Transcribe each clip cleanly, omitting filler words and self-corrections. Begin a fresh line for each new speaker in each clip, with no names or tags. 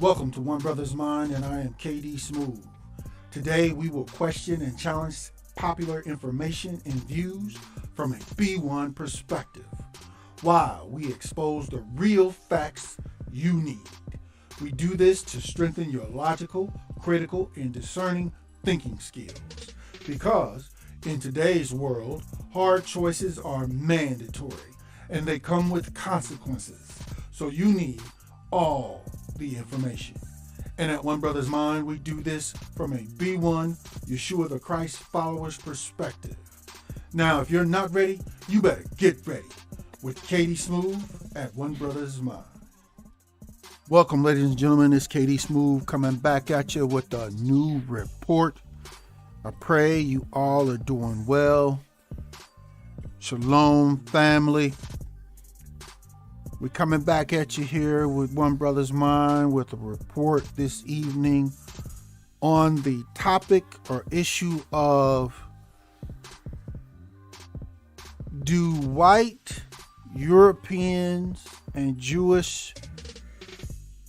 Welcome to One Brothas Mind, and I am KD Smooth. Today we will question and challenge popular information and views from a B1 perspective, while we expose the real facts you need. We do this to strengthen your logical, critical, and discerning thinking skills. Because in today's world, hard choices are mandatory and they come with consequences. So you need all the information. And at One Brothas Mind, we do this from a B1 Yeshua the Christ followers perspective. Now, if you're not ready, you better get ready with KD Smooth at One Brothas Mind. Welcome, ladies and gentlemen. It's KD Smooth coming back at you with a new report. I pray you all are doing well. Shalom, family. We're coming back at you here with One Brothas Mind with a report this evening on the topic or issue of: do white Europeans and Jewish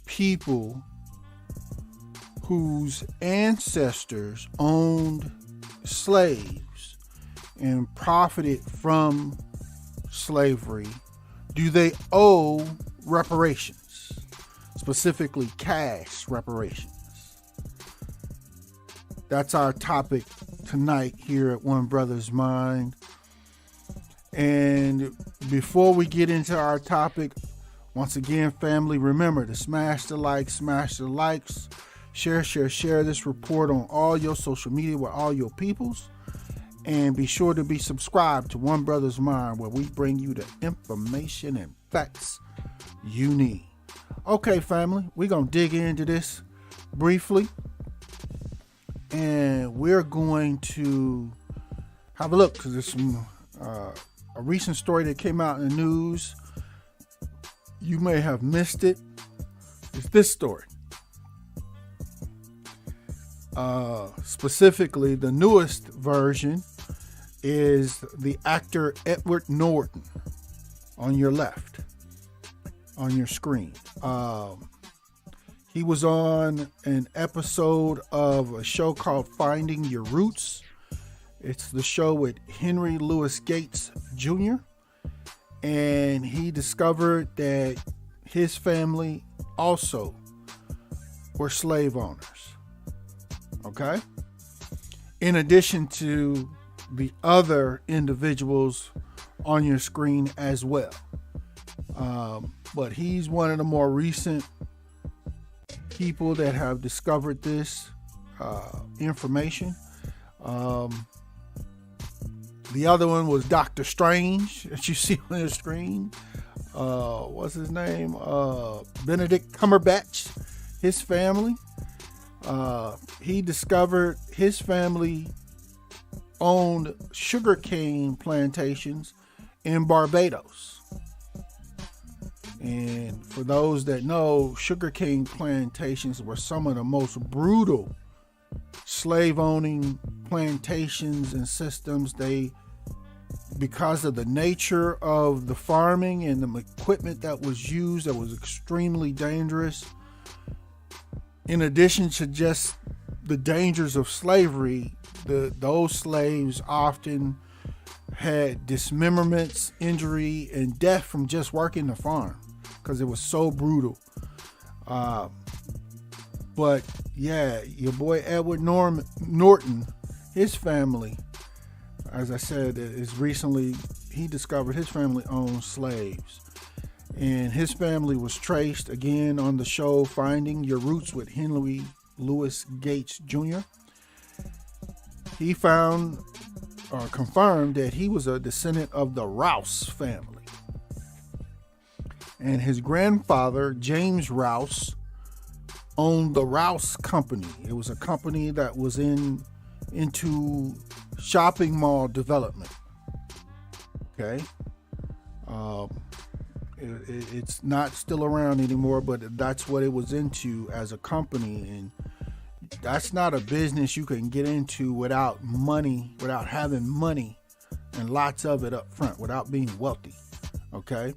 people whose ancestors owned slaves and profited from slavery, do they owe reparations, specifically cash reparations? That's our topic tonight here at One Brothas Mind. And before we get into our topic, once again, family, remember to smash the likes, share this report on all your social media with all your peoples. And be sure to be subscribed to One Brothas Mind, where we bring you the information and facts you need. Okay, family, we're going to dig into this briefly. And we're going to have a look, because there's some a recent story that came out in the news. You may have missed it. It's this story. Specifically, the newest version is the actor Edward Norton on your left, on your screen. He was on an episode of a show called Finding Your Roots. It's the show with Henry Louis Gates Jr. And he discovered that his family also were slave owners. Okay? In addition to the other individuals on your screen as well. But he's one of the more recent people that have discovered this information. The other one was Dr. Strange, that you see on your screen. What's his name? Benedict Cumberbatch, his family. He discovered his family owned sugarcane plantations in Barbados. And for those that know, sugarcane plantations were some of the most brutal slave owning plantations and systems. Because of the nature of the farming and the equipment that was used, that was extremely dangerous. In addition to just the dangers of slavery, those slaves often had dismemberments, injury, and death from just working the farm because it was so brutal. But yeah, your boy Edward Norton, his family, as I said, he discovered his family owned slaves. And his family was traced again on the show Finding Your Roots with Henry Louis Gates Jr. He found or confirmed that he was a descendant of the Rouse family. And his grandfather, James Rouse, owned the Rouse Company. It was a company that was into shopping mall development. Okay. It's not still around anymore, but that's what it was into as a company. And that's not a business you can get into without money, without having money and lots of it up front, without being wealthy. Okay.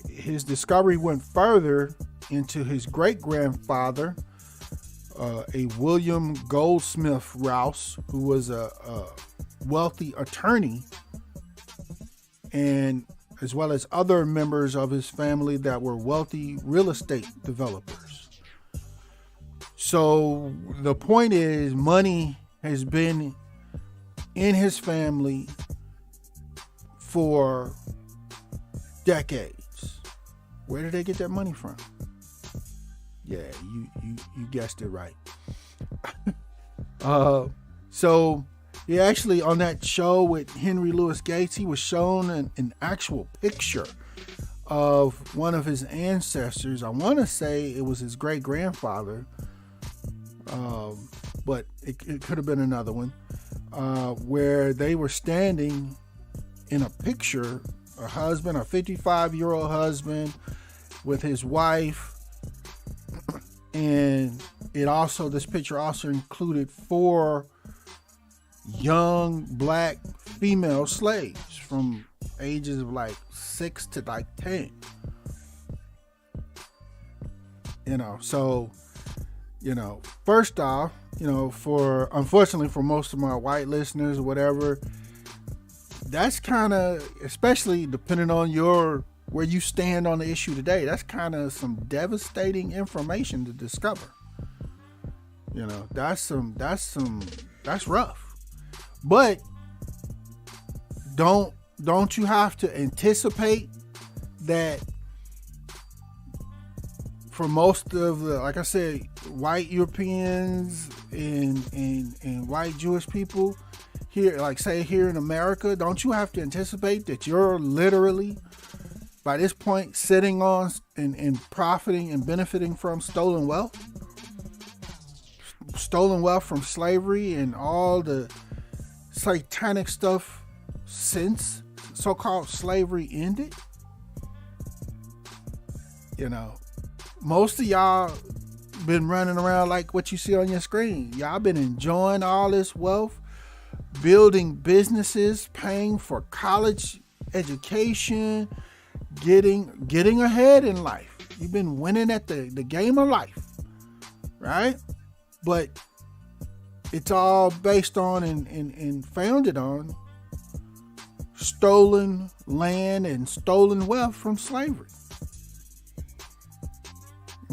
His discovery went further into his great-grandfather, a William Goldsmith Rouse, who was a wealthy attorney, and as well as other members of his family that were wealthy real estate developers. So the point is, money has been in his family for decades. Where did they get that money from? Yeah, you guessed it right. So he actually, on that show with Henry Louis Gates, he was shown an actual picture of one of his ancestors. I want to say it was his great-grandfather, but it could have been another one, where they were standing in a picture, a 55-year-old husband with his wife. And this picture also included 4 young black female slaves from ages of like 6 to like 10. So, first off, unfortunately for most of my white listeners or whatever, that's kind of, especially depending on where you stand on the issue today, that's kind of some devastating information to discover. That's rough. But don't you have to anticipate that for most of the, like I said, white Europeans and white Jewish people here, like say here in America, don't you have to anticipate that you're literally by this point sitting on and profiting and benefiting from stolen wealth from slavery and all the satanic stuff since so-called slavery ended? Most of y'all been running around like what you see on your screen. Y'all been enjoying all this wealth, building businesses, paying for college education, getting ahead in life. You've been winning at the game of life, right? But it's all based on and founded on stolen land and stolen wealth from slavery.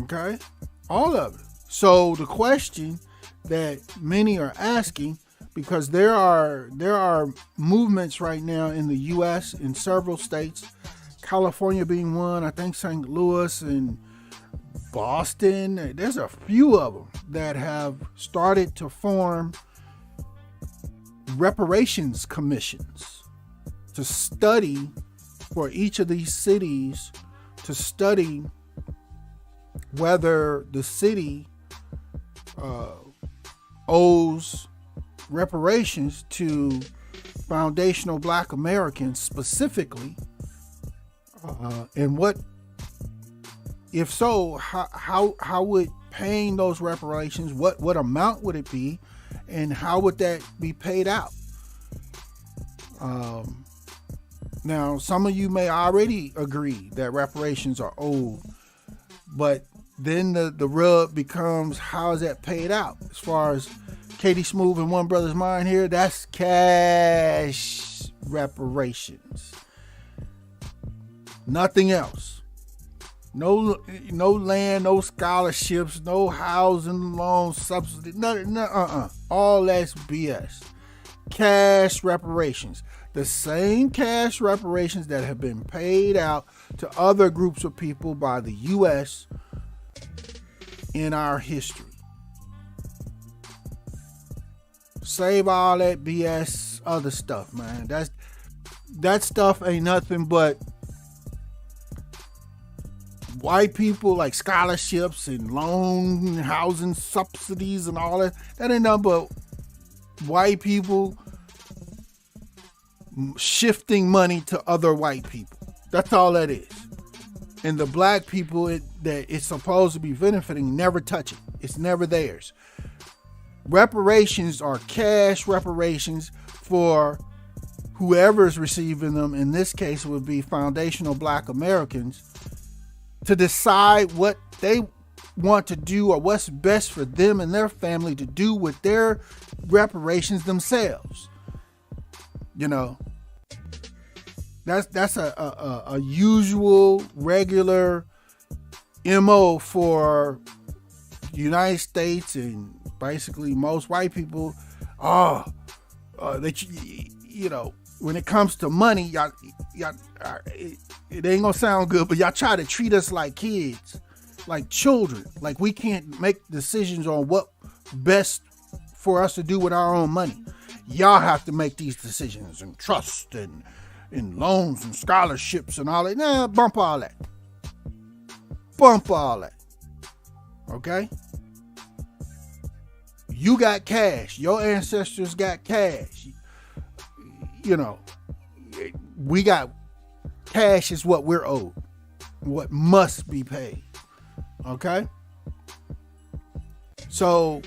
Okay? All of it. So the question that many are asking, because there are movements right now in the U.S. in several states, California being one, I think St. Louis and Boston, there's a few of them that have started to form reparations commissions to study for each of these cities, to study whether the city owes reparations to foundational Black Americans specifically, and what, if so, how would paying those reparations, what amount would it be, and how would that be paid out? Now, some of you may already agree that reparations are owed, but then the rub becomes, how is that paid out? As far as Katie Smooth and One Brothas Mind here, that's cash reparations. Nothing else. No land, no scholarships, no housing loans, subsidy, nothing. All that's BS. Cash reparations. The same cash reparations that have been paid out to other groups of people by the U.S. in our history. Save all that BS other stuff, man. That stuff ain't nothing but white people, like scholarships and loan housing subsidies and all that. That ain't nothing but white people shifting money to other white people. That's all that is. And the black people that it's supposed to be benefiting never touch it. It's never theirs. Reparations are cash reparations for whoever's receiving them. In this case, it would be foundational Black Americans, to decide what they want to do or what's best for them and their family to do with their reparations themselves. You know, that's a usual, regular MO for the United States and basically most white people. That you know, when it comes to money, y'all, it ain't gonna sound good, but y'all try to treat us like kids, like children, like we can't make decisions on what best for us to do with our own money. Y'all have to make these decisions and trust and loans and scholarships and all that. Nah, bump all that. Bump all that. Okay? You got cash. Your ancestors got cash. You know, we got cash is what we're owed. What must be paid. Okay? So,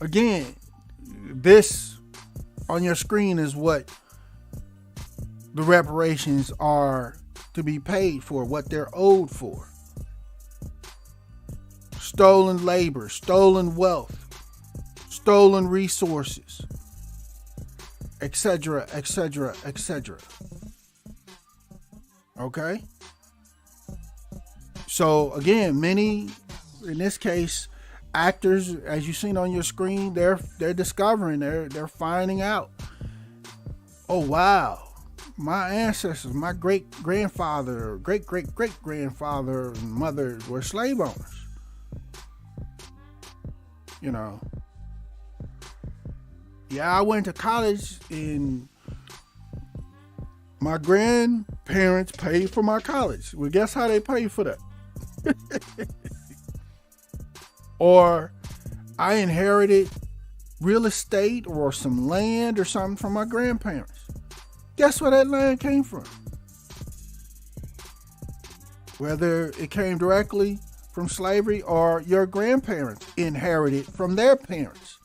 again, this on your screen is what the reparations are to be paid for, what they're owed for. Stolen labor, stolen wealth, stolen resources, etc., etc., etc. Okay? So again, many, in this case, actors, as you've seen on your screen, they're discovering, they're finding out. Oh wow, my ancestors, my great grandfather, great grandfather, and mother were slave owners. You know. Yeah, I went to college and my grandparents paid for my college. Well, guess how they paid for that? Or I inherited real estate or some land or something from my grandparents. Guess where that land came from? Whether it came directly from slavery or your grandparents inherited from their parents,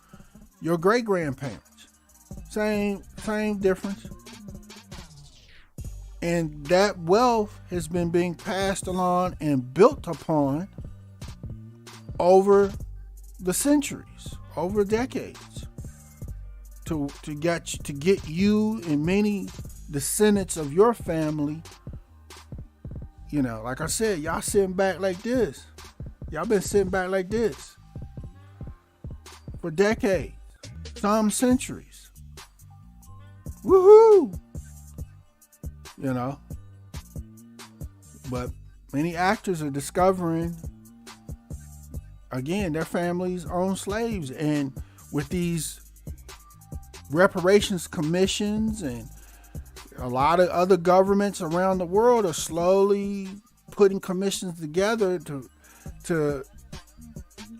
your great grandparents. Same difference. And that wealth has been being passed along and built upon over the centuries, over decades, to get you and many descendants of your family. You know, like I said, y'all sitting back like this. Y'all been sitting back like this for decades, some centuries. Woohoo! You know, but many actors are discovering, again, their families own slaves, and with these reparations commissions and a lot of other governments around the world are slowly putting commissions together to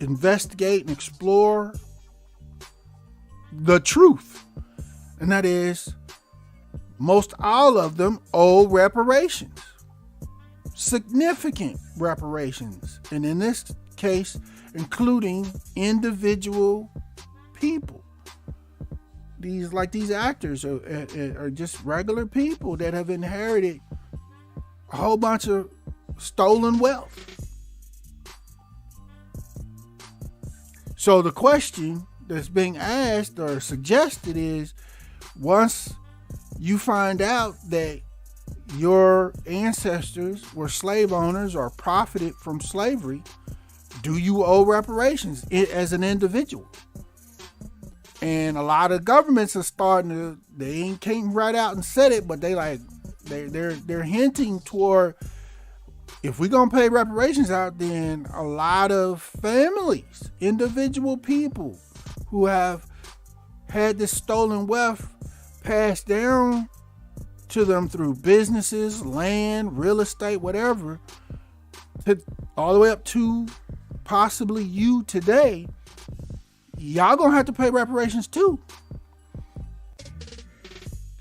investigate and explore the truth, and that is, most all of them owe reparations, significant reparations, and in this case, including individual people. These actors are just regular people that have inherited a whole bunch of stolen wealth. So the question that's being asked or suggested is, once you find out that your ancestors were slave owners or profited from slavery, do you owe reparations as an individual? And a lot of governments are starting to, they came right out and said it, but they're hinting toward, if we're gonna pay reparations out, then a lot of families, individual people who have had this stolen wealth passed down to them through businesses, land, real estate, whatever, all the way up to possibly you today, y'all gonna have to pay reparations too.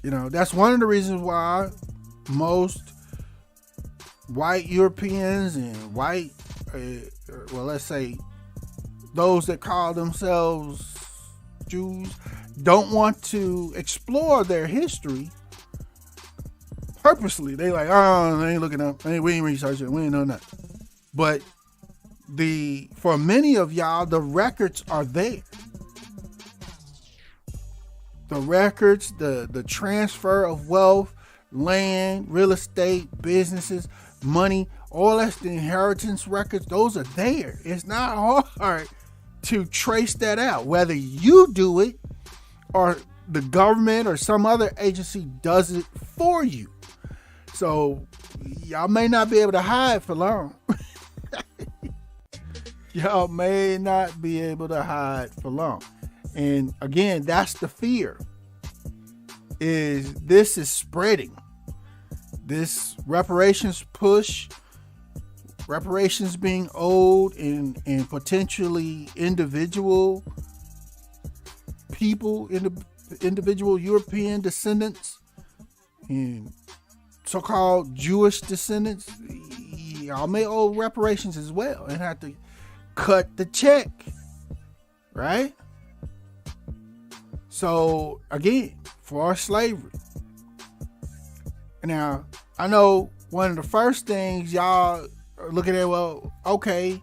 You know, that's one of the reasons why most white Europeans and white, well, let's say those that call themselves Jews, don't want to explore their history purposely. They like, oh, they ain't looking up. We ain't researching. We ain't know nothing. But for many of y'all, the records are there. The records, the transfer of wealth, land, real estate, businesses, money, all that's the inheritance records, those are there. It's not hard to trace that out. Whether you do it or the government or some other agency does it for you. So y'all may not be able to hide for long. Y'all may not be able to hide for long. And again, that's the fear. This is spreading. This reparations push, reparations being owed and potentially individual people, individual European descendants and so-called Jewish descendants, y'all may owe reparations as well and have to cut the check, right? So again, for slavery. Now, I know one of the first things y'all are looking at, well, okay,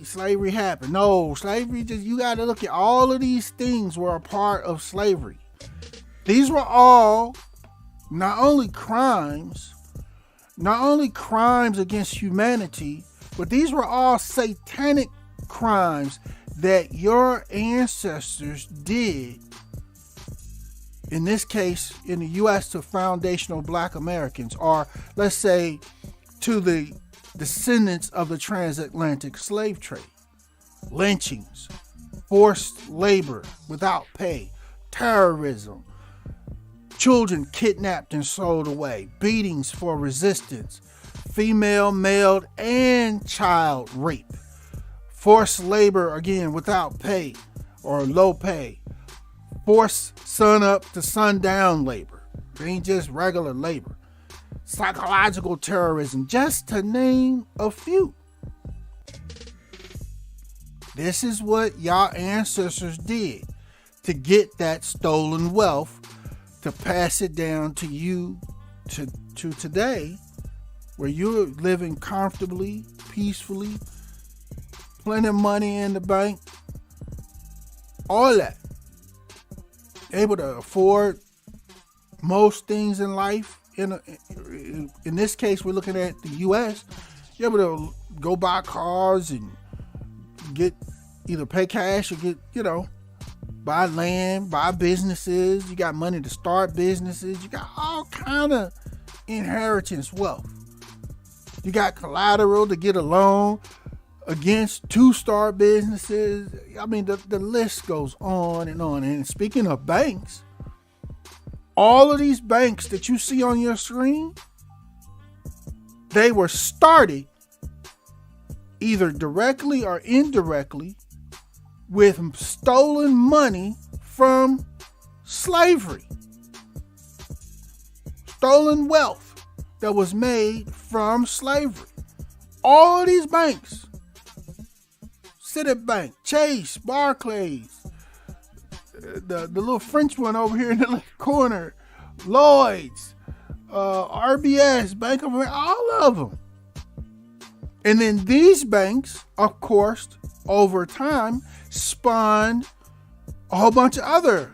slavery happened. No, slavery you got to look at all of these things were a part of slavery. These were all not only crimes against humanity, but these were all satanic crimes that your ancestors did, in this case, in the U.S., to foundational Black Americans, or let's say to the descendants of the transatlantic slave trade. Lynchings, forced labor without pay, terrorism, children kidnapped and sold away, beatings for resistance, female, male, and child rape, forced labor, again, without pay or low pay, forced sun up to sundown labor. It ain't just regular labor. Psychological terrorism, just to name a few. This is what y'all ancestors did to get that stolen wealth, to pass it down to you to today, where you're living comfortably, peacefully, plenty of money in the bank, all that. Able to afford most things in life. In this case, we're looking at the U.S. You're able to go buy cars and get either pay cash or get, buy land, buy businesses. You got money to start businesses. You got all kind of inheritance wealth. You got collateral to get a loan against to start businesses. I mean, the list goes on and on. And speaking of banks, all of these banks that you see on your screen, they were started either directly or indirectly with stolen money from slavery. Stolen wealth that was made from slavery. All of these banks, Citibank, Chase, Barclays, the little French one over here in the left corner, Lloyd's, RBS, Bank of America, all of them. And then these banks, of course, over time, spawned a whole bunch of other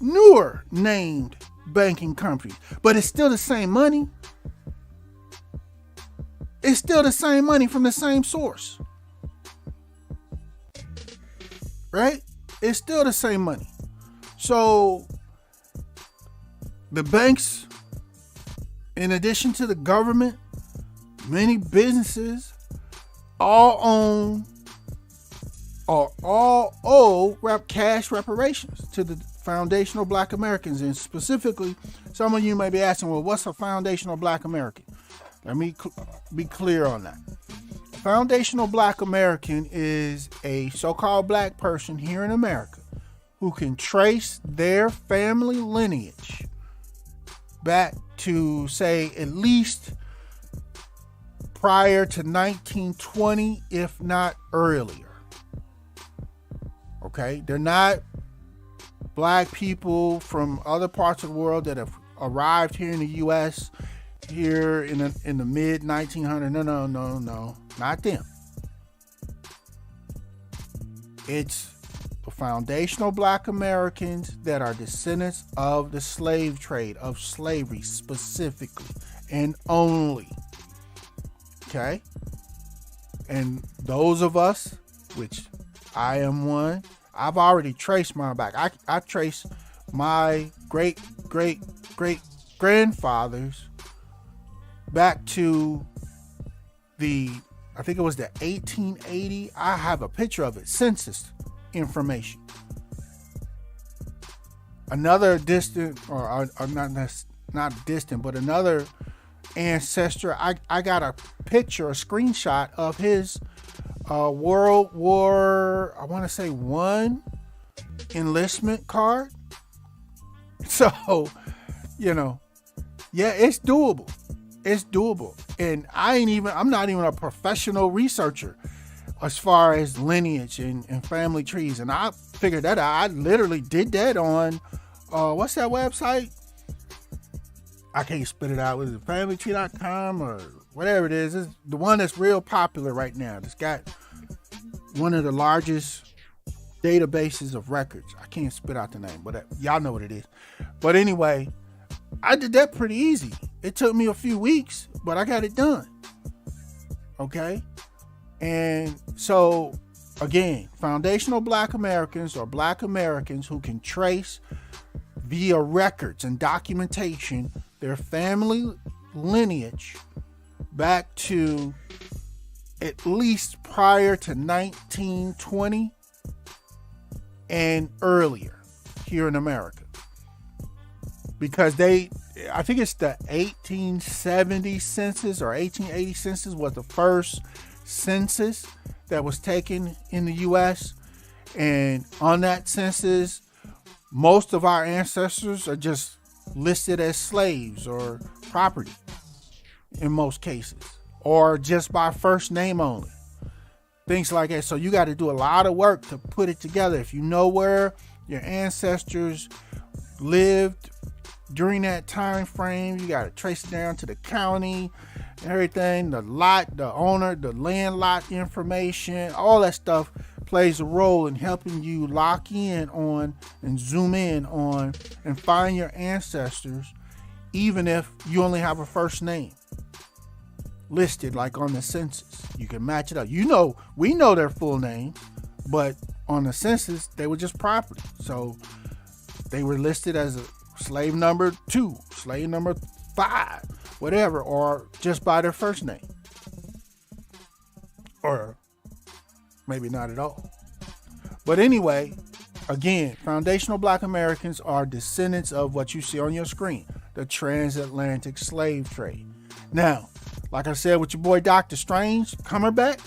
newer named banking companies. But it's still the same money. It's still the same money from the same source. Right? It's still the same money. So the banks, in addition to the government, many businesses all own or all owe cash reparations to the foundational Black Americans. And specifically, some of you may be asking, well, what's a foundational Black American? Let me be clear on that. A foundational Black American is a so-called Black person here in America who can trace their family lineage back to, say, at least prior to 1920, if not earlier. Okay? They're not Black people from other parts of the world that have arrived here in the U.S. here in the mid 1900s. No, not them. It's the foundational Black Americans that are descendants of the slave trade, of slavery specifically and only. Okay? And those of us, which I am one, I've already traced mine back. I traced my great grandfathers back to I think it was the 1880. I have a picture of it, census information. Another distant, or not distant, but another ancestor, I got a picture, a screenshot of his World War, I want to say I enlistment card. So, yeah, it's doable. It's doable. And I'm not even a professional researcher as far as lineage and family trees. And I figured that out. I literally did that on, what's that website? I can't spit it out. Was it familytree.com or whatever it is? It's the one that's real popular right now. It's got one of the largest databases of records. I can't spit out the name, but y'all know what it is. But anyway, I did that pretty easy. It took me a few weeks, but I got it done. Okay? And so, again, foundational Black Americans or Black Americans who can trace via records and documentation their family lineage back to at least prior to 1920 and earlier here in America. Because I think it's the 1870 census or 1880 census was the first census that was taken in the U.S. And on that census, most of our ancestors are just listed as slaves or property in most cases, or just by first name only. Things like that. So you got to do a lot of work to put it together. If you know where your ancestors lived during that time frame, you got to trace it down to the county, everything, the lot, the owner, the land lot information, all that stuff plays a role in helping you lock in on and zoom in on and find your ancestors, even if you only have a first name listed like on the census. You can match it up. We know their full name, but on the census, they were just property. So they were listed as a slave number 2, slave number 5, whatever, or just by their first name. Or maybe not at all. But anyway, again, foundational Black Americans are descendants of what you see on your screen, the transatlantic slave trade. Now, like I said with your boy Dr. Strange, Cumberbatch,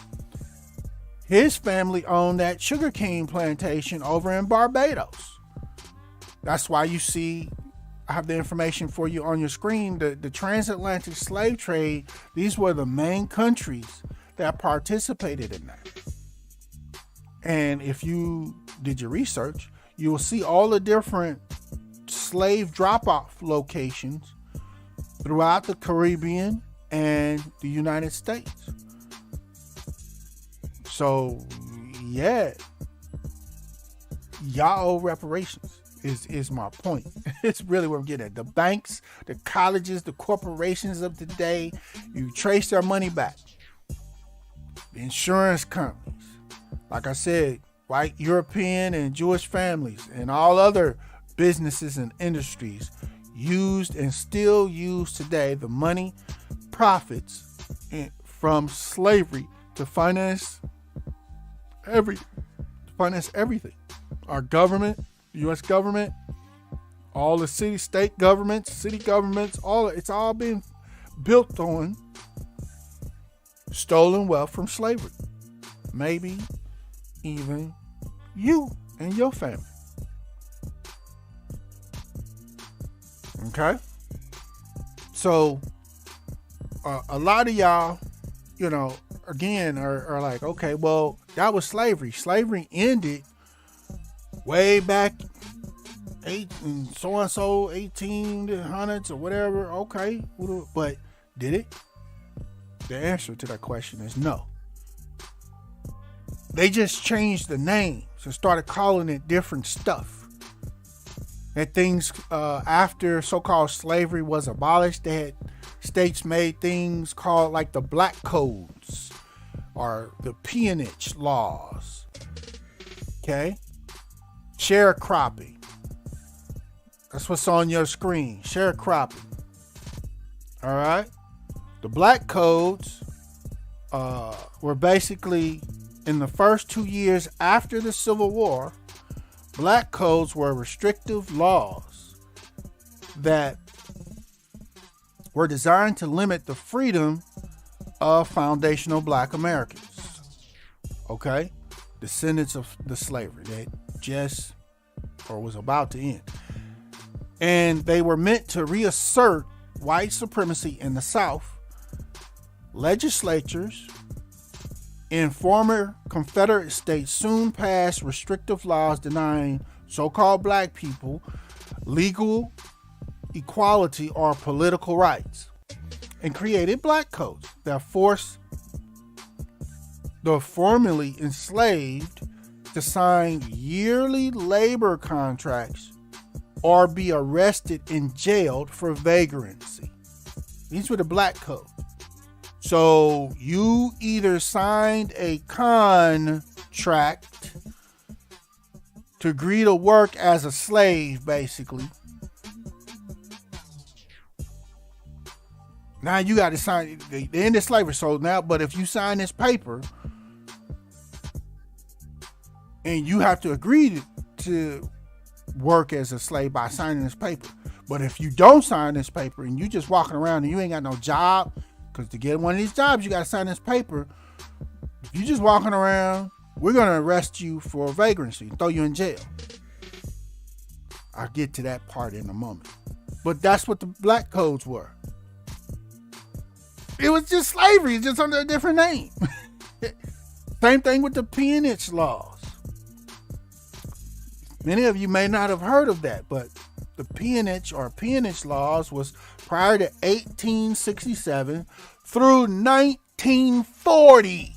his family owned that sugarcane plantation over in Barbados. That's why you see, I have the information for you on your screen, the transatlantic slave trade, these were the main countries that participated in that. And if you did your research, you will see all the different slave drop-off locations throughout the Caribbean and the United States. So, yeah, y'all owe reparations is my point. It's really what I'm getting at. The banks, the colleges, the corporations of today, you trace their money back. The insurance companies, like I said, white European and Jewish families and all other businesses and industries used and still use today the money profits from slavery to finance everything. Our government, the U.S. government, all the state governments, it's all been built on stolen wealth from slavery. Maybe even you and your family. Okay? So, a lot of y'all, again, are like, okay, well, that was slavery. Slavery ended way back 1800s or whatever. Okay. But Did it? The answer to that question is no. They just changed the names and started calling it different stuff. That things after so-called slavery was abolished, they had states made things called like the Black Codes or the peonage laws. Okay? Sharecropping. That's what's on your screen. Sharecropping. All right? The Black Codes were basically, in the first 2 years after the Civil War, Black Codes were restrictive laws that were designed to limit the freedom of foundational Black Americans. Okay? Descendants of the slavery that just or was about to end. And they were meant to reassert white supremacy in the South. Legislatures in former Confederate states soon passed restrictive laws denying so-called Black people legal equality or political rights, and created Black Codes that forced the formerly enslaved to sign yearly labor contracts or be arrested and jailed for vagrancy. These were the Black Codes. So you either signed a contract to agree to work as a slave, basically. Now you got to sign the end of slavery. So now, but if you sign this paper and you have to agree to work as a slave by signing this paper. But if you don't sign this paper and you just walking around and you ain't got no job, because to get one of these jobs, you got to sign this paper. If you just walking around, we're going to arrest you for vagrancy and throw you in jail. I'll get to that part in a moment. But that's what the Black Codes were. It was just slavery, just under a different name. Same thing with the peonage laws. Many of you may not have heard of that, but the peonage or peonage laws was prior to 1867 through 1940.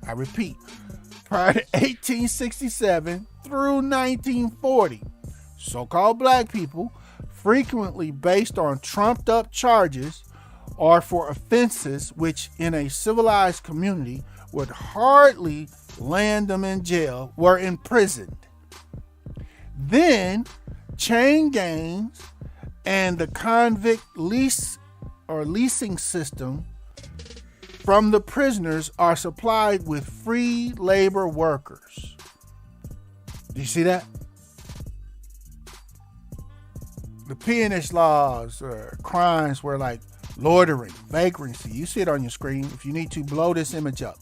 I repeat, prior to 1867 through 1940, so-called Black people, frequently based on trumped up charges or for offenses which in a civilized community would hardly land them in jail, were imprisoned. Then chain gangs and the convict leasing system from the prisoners are supplied with free labor workers. Do you see that? The peonage laws or crimes were like loitering, vagrancy. You see it on your screen. If you need to, blow this image up.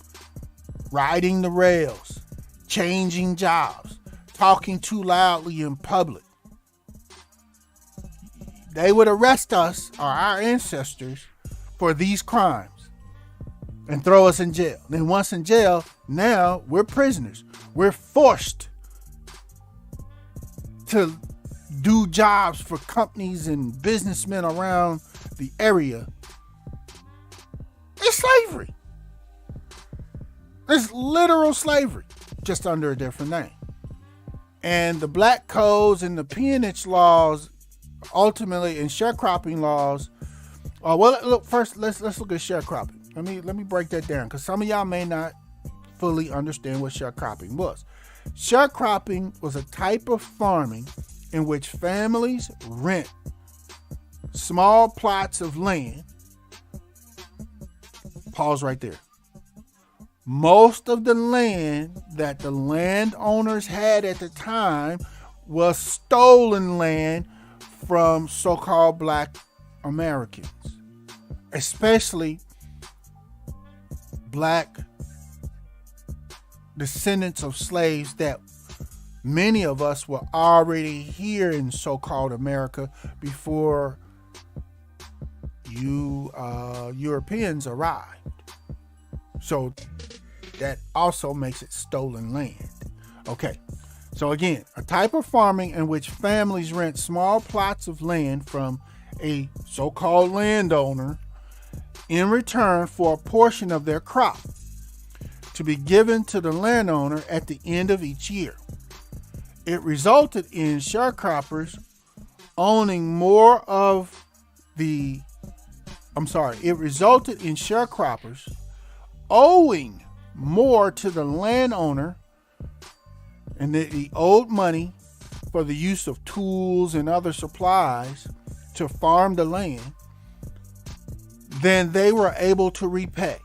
Riding the rails, changing jobs, talking too loudly in public. They would arrest us or our ancestors for these crimes and throw us in jail. Then once in jail, now we're prisoners. We're forced to do jobs for companies and businessmen around the area. It's slavery. It's literal slavery, just under a different name. And the Black Codes and the peonage laws, ultimately, and sharecropping laws. Well, look first. Let's look at sharecropping. Let me break that down, because some of y'all may not fully understand what sharecropping was. Sharecropping was a type of farming in which families rent small plots of land. Pause right there. Most of the land that the landowners had at the time was stolen land from so-called Black Americans, especially Black descendants of slaves that many of us were already here in so-called America before you Europeans arrived. So that also makes it stolen land. Okay, so again, a type of farming in which families rent small plots of land from a so-called landowner in return for a portion of their crop to be given to the landowner at the end of each year. It resulted in sharecroppers owning more of the, it resulted in sharecroppers owing more to the landowner, and the owed money for the use of tools and other supplies to farm the land than they were able to repay.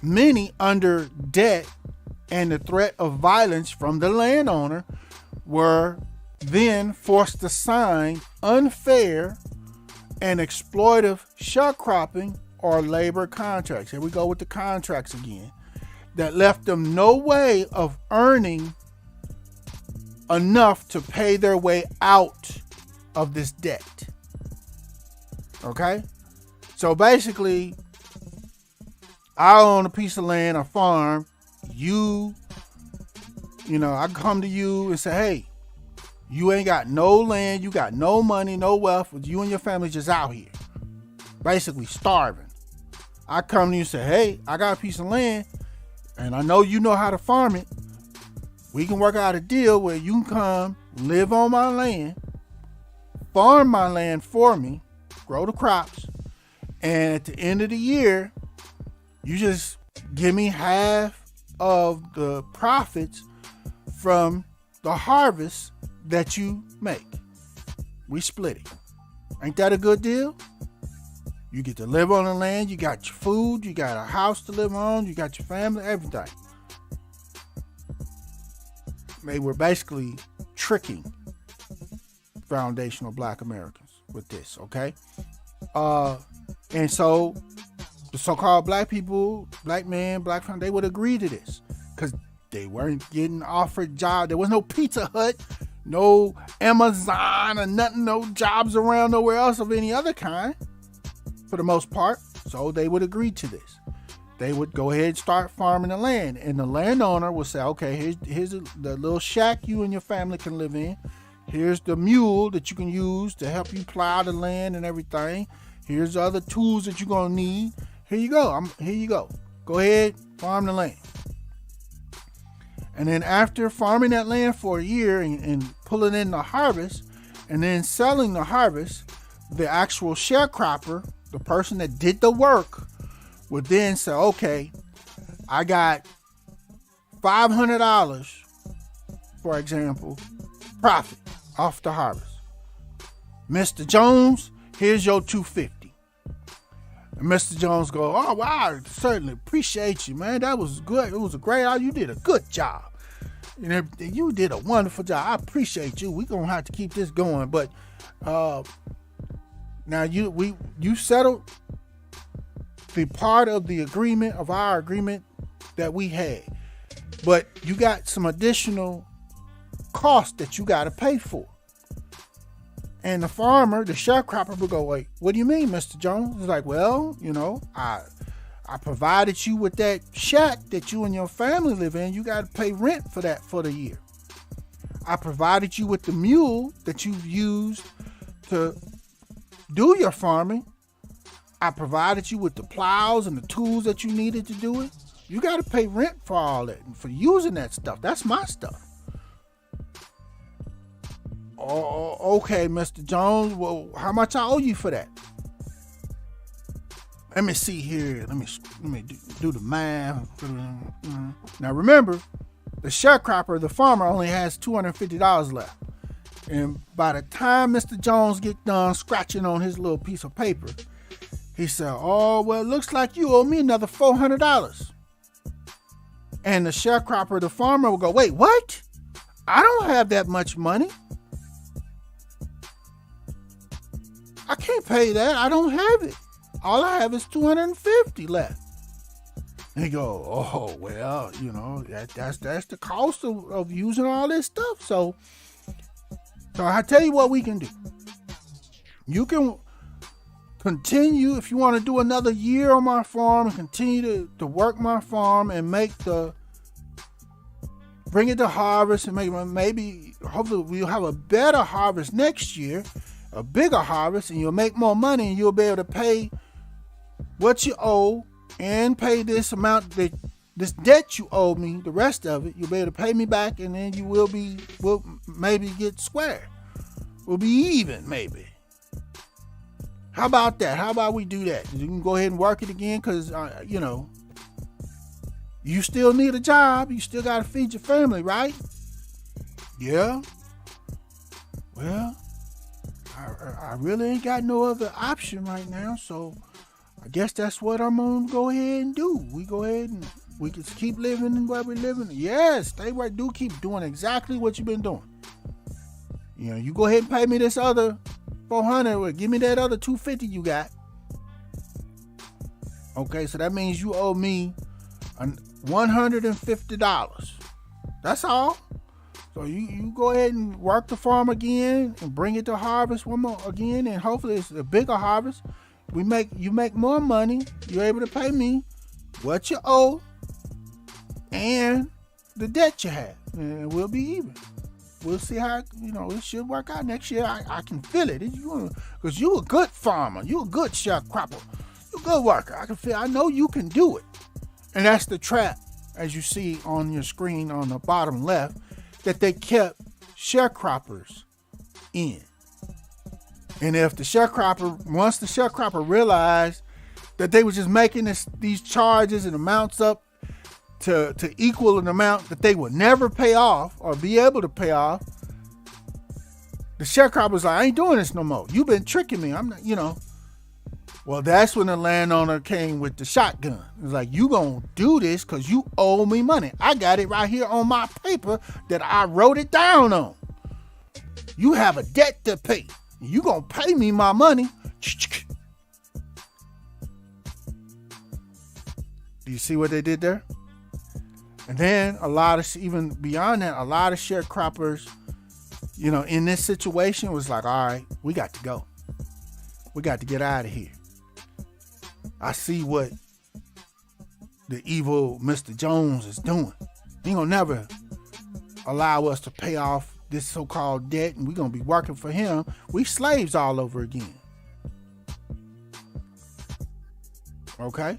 Many, under debt and the threat of violence from the landowner, were then forced to sign unfair and exploitive sharecropping or labor contracts. Here we go with the contracts again. That left them no way of earning enough to pay their way out of this debt. Okay? So basically, I own a piece of land, a farm. I come to you and say, hey, you ain't got no land, you got no money, no wealth, you and your family just out here, basically starving. I come to you and say, hey, I got a piece of land, and I know you know how to farm it. We can work out a deal where you can come live on my land, farm my land for me, grow the crops, and at the end of the year, you just give me half of the profits from the harvest that you make. We split it. Ain't that a good deal? You get to live on the land, you got your food, you got a house to live on, you got your family, everything. They were basically tricking foundational Black Americans with this, okay? And so the so-called black people, black men, black family, they would agree to this because they weren't getting offered jobs. There was no Pizza Hut, no Amazon or nothing, no jobs around nowhere else of any other kind for the most part. So they would agree to this. They would go ahead and start farming the land. And the landowner would say, okay, here's the little shack you and your family can live in. Here's the mule that you can use to help you plow the land and everything. Here's the other tools that you're going to need. Here you go. Here you go. Go ahead, farm the land. And then after farming that land for a year and pulling in the harvest and then selling the harvest, the actual sharecropper, the person that did the work, would then say, okay, I got $500, for example, profit off the harvest. Mr. Jones, here's your $250. And Mr. Jones go, oh, wow, I certainly appreciate you, man. That was good. It was a great, you did a good job. And everything. You did a wonderful job. I appreciate you. We're going to have to keep this going. But now you settled the part of the agreement, of our agreement that we had. But you got some additional costs that you got to pay for. And the farmer, the sharecropper, would go, wait, what do you mean, Mr. Jones? He's like, well, I provided you with that shack that you and your family live in. You got to pay rent for that for the year. I provided you with the mule that you've used to do your farming. I provided you with the plows and the tools that you needed to do it. You got to pay rent for all that and for using that stuff. That's my stuff. Oh, okay, Mr. Jones. Well, how much I owe you for that? Let me see here. Let me do the math. Now remember, the sharecropper, the farmer, only has $250 left. And by the time Mr. Jones get done scratching on his little piece of paper, he said, oh, well, it looks like you owe me another $400. And the sharecropper, the farmer, will go, wait, what? I don't have that much money. I can't pay that. I don't have it. All I have is $250 left. And he go, oh, well, that's the cost of using all this stuff. So I tell you what we can do. You can continue, if you want to do another year on my farm and continue to work my farm and bring it to harvest and hopefully we'll have a better harvest next year. a bigger harvest, and you'll make more money, and you'll be able to pay what you owe and pay this amount, this debt you owe me, the rest of it. You'll be able to pay me back, and then you will maybe get square. We'll be even, maybe. How about that? How about we do that? You can go ahead and work it again, because, you still need a job. You still got to feed your family, right? Yeah. Well, I really ain't got no other option right now, so I guess that's what I'm going to go ahead and do. We go ahead and we can keep living where we're living. Yes, stay right. Do keep doing exactly what you've been doing. You go ahead and pay me this other $400, or give me that other $250 you got. Okay, so that means you owe me $150. That's all. So you go ahead and work the farm again and bring it to harvest one more again, and hopefully it's a bigger harvest. You make more money. You're able to pay me what you owe and the debt you have, and we'll be even. We'll see how, it should work out next year. I can feel it. Because you're a good farmer. You're a good sharecropper. You're a good worker. I know you can do it. And that's the trap, as you see on your screen on the bottom left, that they kept sharecroppers in. And if once the sharecropper realized that they were just making these charges and amounts up to equal an amount that they would never pay off or be able to pay off, the sharecropper was like, I ain't doing this no more. You've been tricking me. I'm not, Well, that's when the landowner came with the shotgun. It was like, you gonna do this because you owe me money. I got it right here on my paper that I wrote it down on. You have a debt to pay. You gonna pay me my money. Do you see what they did there? And then even beyond that, a lot of sharecroppers, in this situation was like, all right, we got to go. We got to get out of here. I see what the evil Mr. Jones is doing. He gonna never allow us to pay off this so-called debt, and we're gonna be working for him. We slaves all over again. Okay?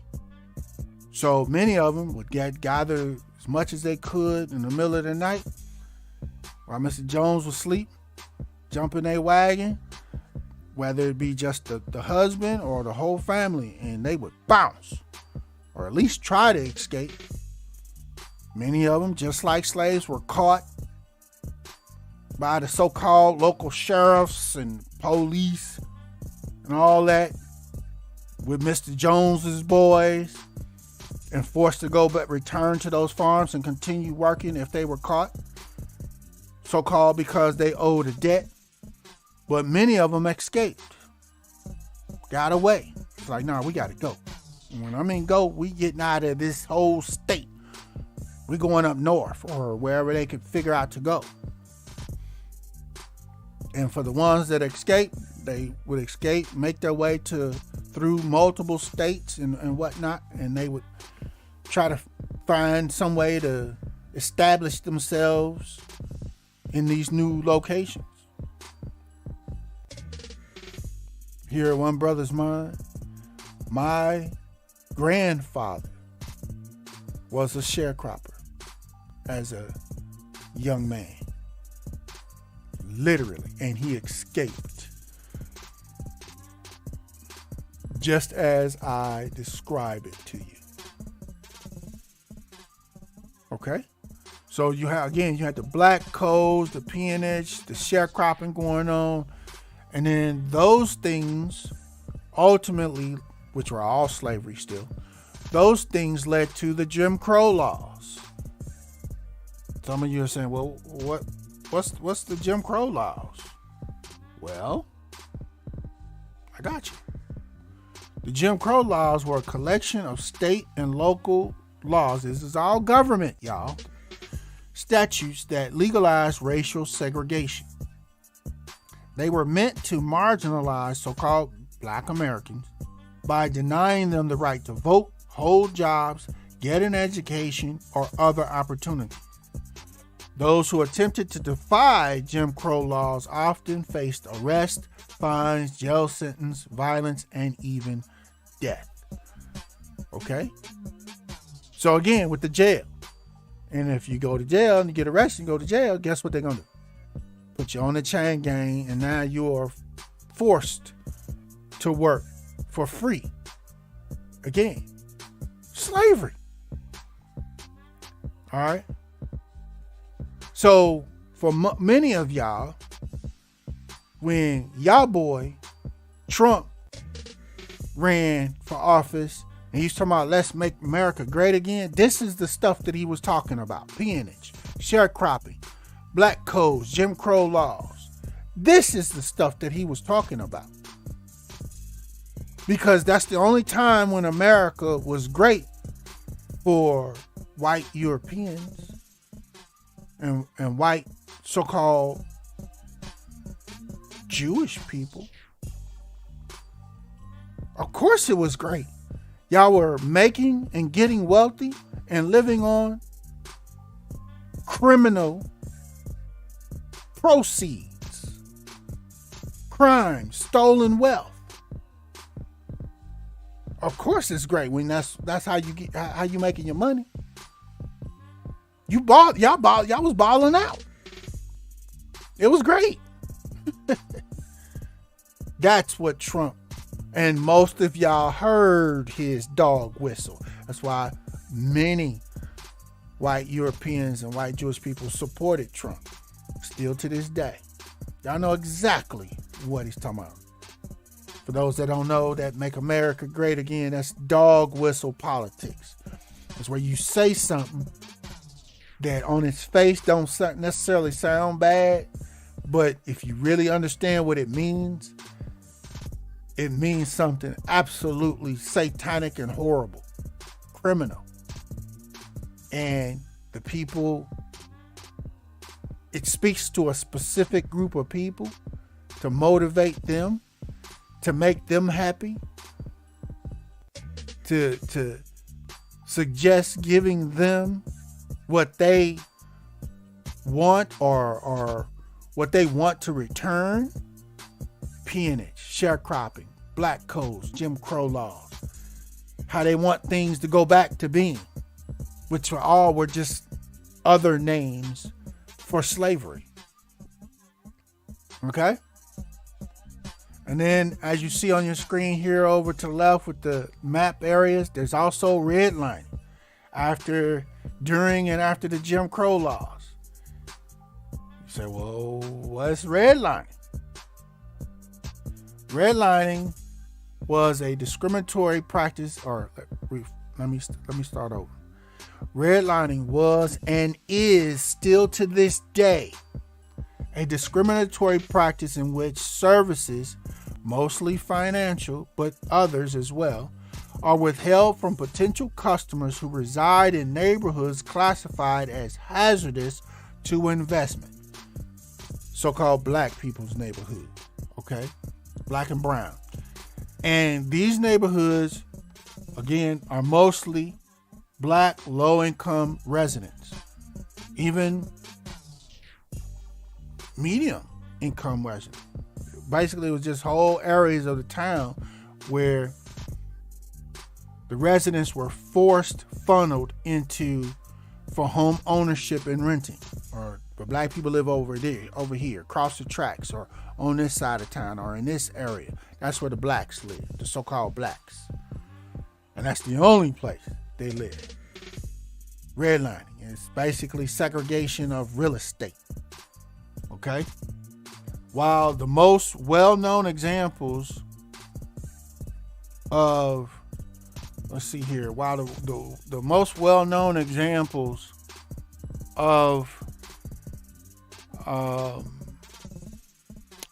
So many of them would gather as much as they could in the middle of the night while Mr. Jones was asleep, jump in their wagon, whether it be just the husband or the whole family, and they would bounce or at least try to escape. Many of them, just like slaves, were caught by the so-called local sheriffs and police and all that with Mr. Jones's boys, and forced to return to those farms and continue working if they were caught, so-called because they owed a debt. But many of them escaped, got away. It's like, we got to go. And when I mean go, we getting out of this whole state. We going up north or wherever they could figure out to go. And for the ones that escape, they would escape, make their way through multiple states and whatnot, and they would try to find some way to establish themselves in these new locations. Here at One Brothas Mind, my grandfather was a sharecropper as a young man. Literally. And he escaped. Just as I describe it to you. Okay? So you had the black codes, the peonage, the sharecropping going on. And then those things ultimately, which were all slavery still, those things led to the Jim Crow laws. Some of you are saying, well, what's the Jim Crow laws? Well, I got you. The Jim Crow laws were a collection of state and local laws. This is all government, y'all. Statutes that legalized racial segregation. They were meant to marginalize so-called Black Americans by denying them the right to vote, hold jobs, get an education, or other opportunities. Those who attempted to defy Jim Crow laws often faced arrest, fines, jail sentence, violence, and even death. Okay? So again, with the jail. And if you go to jail and you get arrested and go to jail, guess what they're going to do? Put you on the chain gang, and now you are forced to work for free. Again, slavery. All right? So for many of y'all, when y'all boy Trump ran for office and he's talking about let's make America great again, this is the stuff that he was talking about. Peonage, sharecropping, black codes, Jim Crow laws. This is the stuff that he was talking about. Because that's the only time when America was great for white Europeans and white so-called Jewish people. Of course it was great. Y'all were making and getting wealthy and living on criminal proceeds, crime, stolen wealth. Of course it's great when that's how you making your money. Y'all was balling out. It was great. That's what Trump, and most of y'all heard his dog whistle. That's why many white Europeans and white Jewish people supported Trump. Still to this day. Y'all know exactly what he's talking about. For those that don't know, that make America great again, that's dog whistle politics. It's where you say something that on its face don't necessarily sound bad, but if you really understand what it means something absolutely satanic and horrible, criminal. And the people, it speaks to a specific group of people to motivate them, to make them happy, to suggest giving them what they want or what they want to return. Peonage, sharecropping, black codes, Jim Crow laws, how they want things to go back to being, which were just other names for slavery. Okay? And then as you see on your screen here over to the left with the map areas, there's also redlining during and after the Jim Crow laws. You say, well, what's redlining? Redlining was a discriminatory practice, or let me start over. Redlining was and is still to this day a discriminatory practice in which services, mostly financial, but others as well, are withheld from potential customers who reside in neighborhoods classified as hazardous to investment. So-called black people's neighborhood. Okay? Black and brown. And these neighborhoods, again, are mostly black low-income residents. Even medium income residents. Basically, it was just whole areas of the town where the residents were funneled into for home ownership and renting. Or but black people live over here, across the tracks, or on this side of town, or in this area. That's where the blacks live, the so-called blacks. And that's the only place they live. Redlining is basically segregation of real estate. Okay? While the most well-known examples of, the most well-known examples of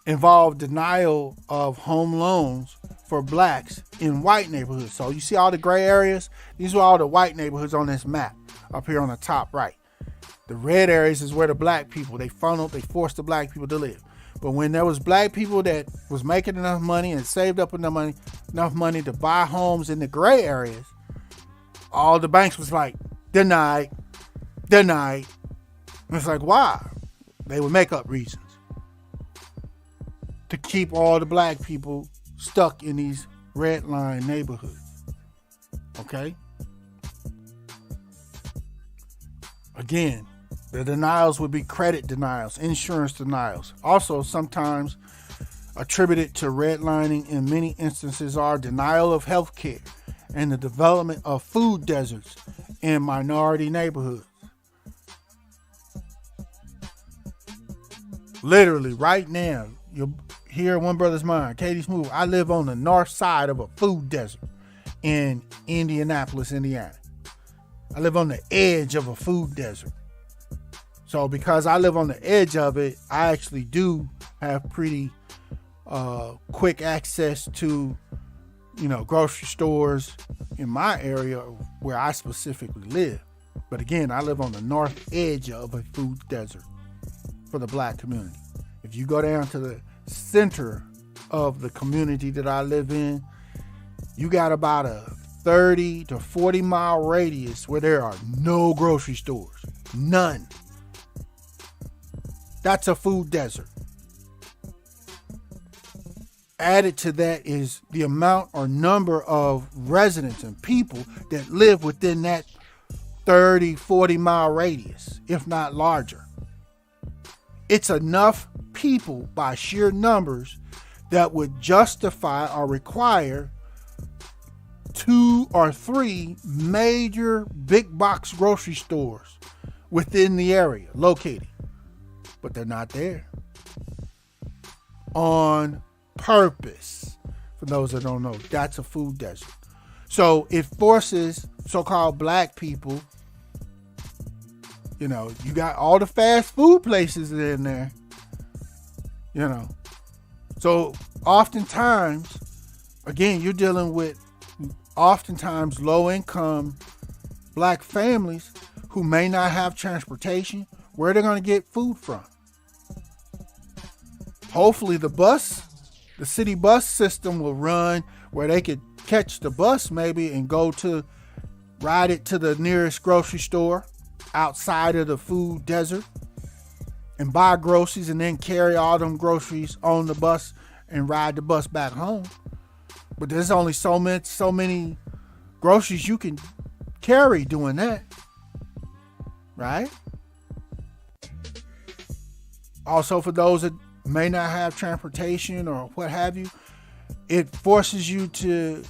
involve denial of home loans for blacks in white neighborhoods. So you see all the gray areas? These are all the white neighborhoods on this map up here on the top right. The red areas is where the black people, they forced the black people to live. But when there was black people that was making enough money and saved up enough money to buy homes in the gray areas, all the banks was like, denied. It's like, why? They would make up reasons to keep all the black people stuck in these red line neighborhoods. Okay? Again, the denials would be credit denials, insurance denials. Also, sometimes attributed to redlining in many instances are denial of health care and the development of food deserts in minority neighborhoods. Literally, right now, you're here at One Brothas Mind, Katie Smooth. I live on the north side of a food desert in Indianapolis, Indiana. I live on the edge of a food desert. So because I live on the edge of it, I actually do have pretty quick access to, grocery stores in my area where I specifically live. But again, I live on the north edge of a food desert for the black community. If you go down to the center of the community that I live in, you got about a 30 to 40 mile radius where there are no grocery stores. None. That's a food desert. Added to that is the amount or number of residents and people that live within that 30, 40 mile radius, if not larger. It's enough people by sheer numbers that would justify or require 2 or 3 major big box grocery stores within the area located. But they're not there. On purpose. For those that don't know, that's a food desert. So it forces so-called black people, you got all the fast food places in there, So oftentimes, again, you're dealing with oftentimes low-income black families who may not have transportation. Where they're going to get food from? Hopefully the city bus system will run where they could catch the bus maybe and ride it to the nearest grocery store outside of the food desert and buy groceries and then carry all them groceries on the bus and ride the bus back home. But there's only so many groceries you can carry doing that. Right? Also, for those that may not have transportation or what have you, it forces you to,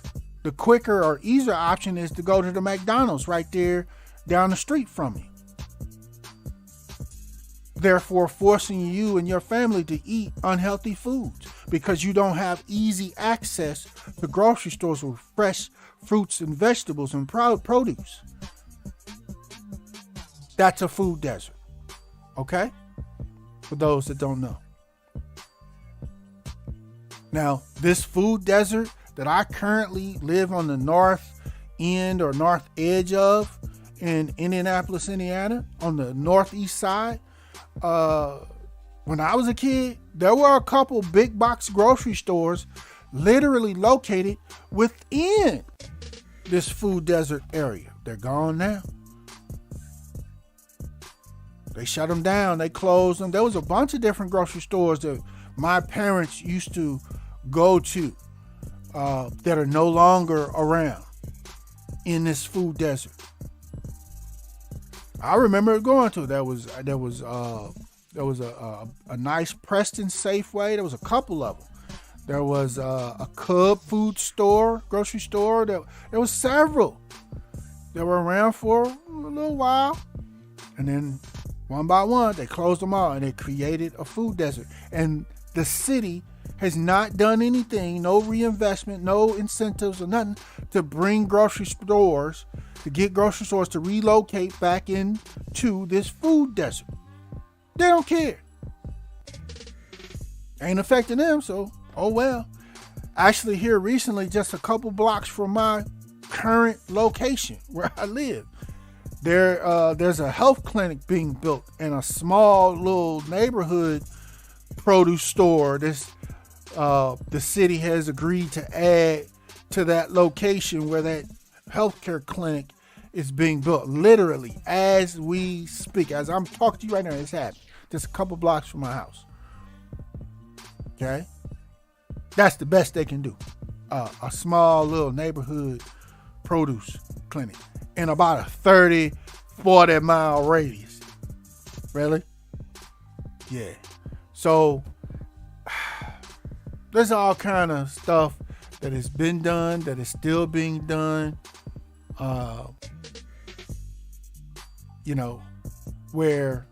the quicker or easier option is to go to the McDonald's right there down the street from you. Therefore, forcing you and your family to eat unhealthy foods because you don't have easy access to grocery stores with fresh fruits and vegetables and produce. That's a food desert. Okay? For those that don't know. Now, this food desert that I currently live on the north end or north edge of in Indianapolis, Indiana, on the northeast side, when I was a kid, there were a couple big box grocery stores literally located within this food desert area. They're gone now. They shut them down. They closed them. There was a bunch of different grocery stores that my parents used to go to that are no longer around in this food desert. I remember going to. There was a nice Preston Safeway. There was a couple of them. There was a Cub food store, grocery store. There was several that were around for a little while, and then one by one, they closed them all and they created a food desert. And the city has not done anything, no reinvestment, no incentives or nothing to bring grocery stores, to get grocery stores to relocate back into this food desert. They don't care. Ain't affecting them, so oh well. Actually, here recently, just a couple blocks from my current location where I live, there's a health clinic being built in a small little neighborhood produce store. The city has agreed to add to that location where that healthcare clinic is being built literally as we speak. As I'm talking to you right now, it's happening. Just a couple blocks from my house. Okay? That's the best they can do. A small little neighborhood produce clinic in about a 30, 40 mile radius. Really? Yeah. So there's all kind of stuff that has been done, that is still being done. Where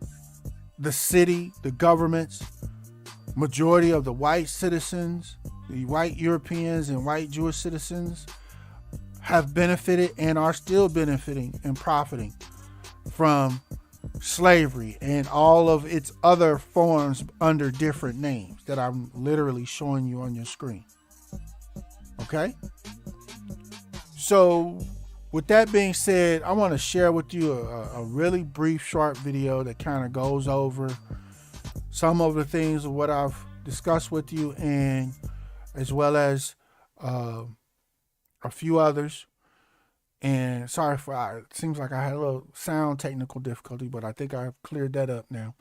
the city, the governments, majority of the white citizens, the white Europeans and white Jewish citizens have benefited and are still benefiting and profiting from slavery and all of its other forms under different names that I'm literally showing you on your screen. Okay? So with that being said, I want to share with you a really brief, short video that kind of goes over some of the things of what I've discussed with you, and as well as a few others. And sorry for, it seems like I had a little sound technical difficulty, but I think I've cleared that up now.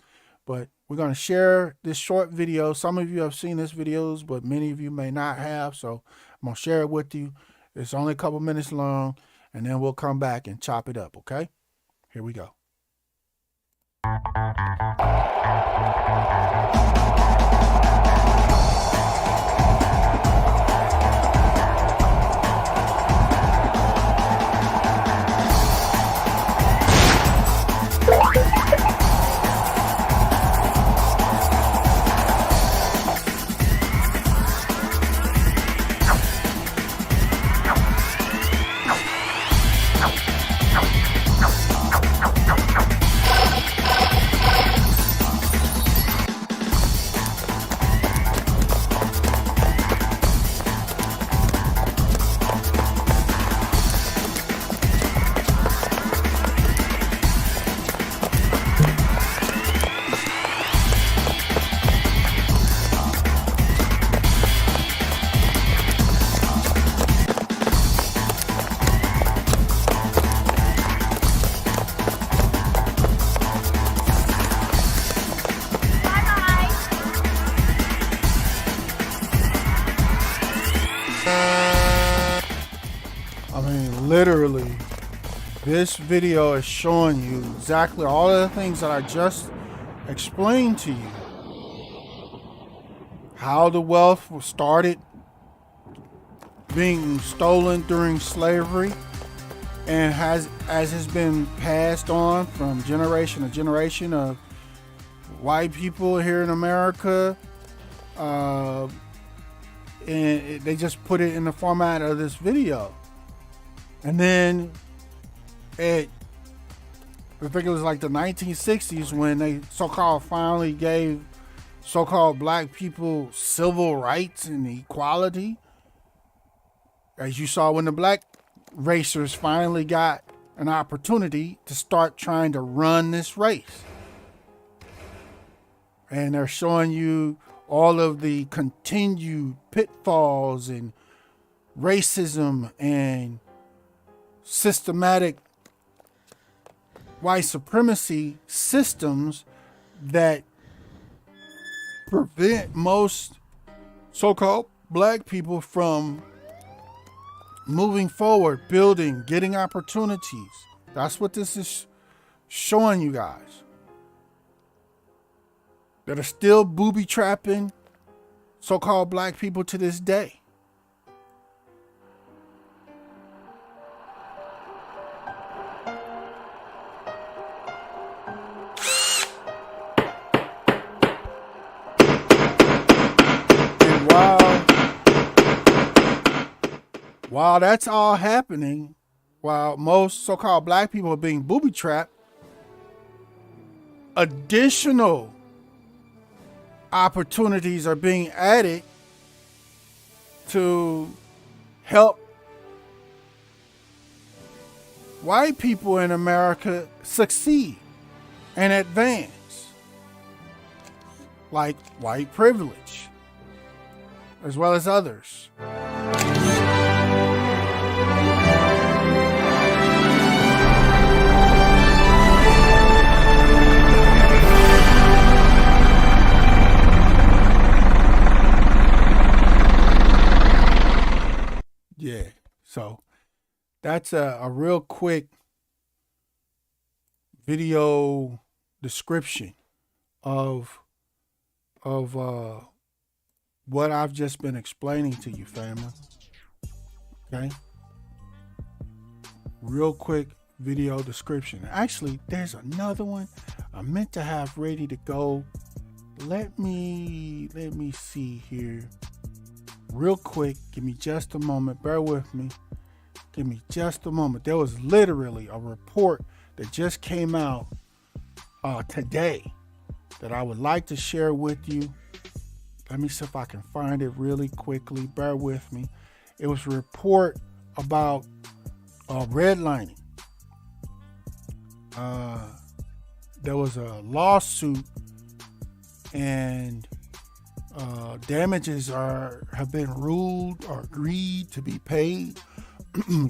But we're going to share this short video. Some of you have seen this videos, but many of you may not have. So I'm going to share it with you. It's only a couple minutes long, and then we'll come back and chop it up. Okay? Here we go. Literally, this video is showing you exactly all of the things that I just explained to you. How the wealth was started being stolen during slavery, and as has been passed on from generation to generation of white people here in America. And they just put it in the format of this video. And then I think it was like the 1960s when they so-called finally gave so-called black people civil rights and equality. As you saw when the black racers finally got an opportunity to start trying to run this race. And they're showing you all of the continued pitfalls and racism and systematic white supremacy systems that prevent most so-called black people from moving forward, building, getting opportunities. That's what this is showing you guys. That are still booby trapping so-called black people to this day. While that's all happening, while most so-called black people are being booby-trapped, additional opportunities are being added to help white people in America succeed and advance, like white privilege, as well as others. Yeah. So that's a real quick video description of what I've just been explaining to you, family. Okay. Real quick video description. Actually, there's another one I meant to have ready to go. Let me see here. Real quick, give me just a moment. Bear with me. Give me just a moment. There was literally a report that just came out today that I would like to share with you. Let me see if I can find it really quickly. Bear with me. It was a report about redlining. There was a lawsuit, and damages have been ruled or agreed to be paid.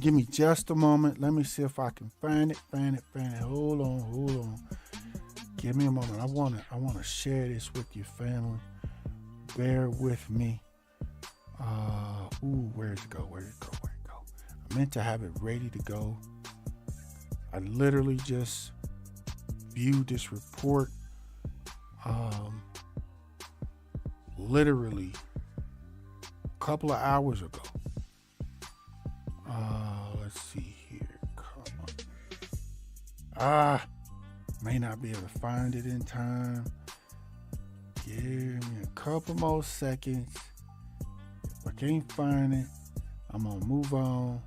Give me just a moment. Let me see if I can find it. Hold on. Give me a moment. I wanna share this with your family. Bear with me. Where'd it go? I meant to have it ready to go. I literally just viewed this report literally a couple of hours ago. Let's see here. Come on. May not be able to find it in time. Give me a couple more seconds. If I can't find it, I'm gonna move on.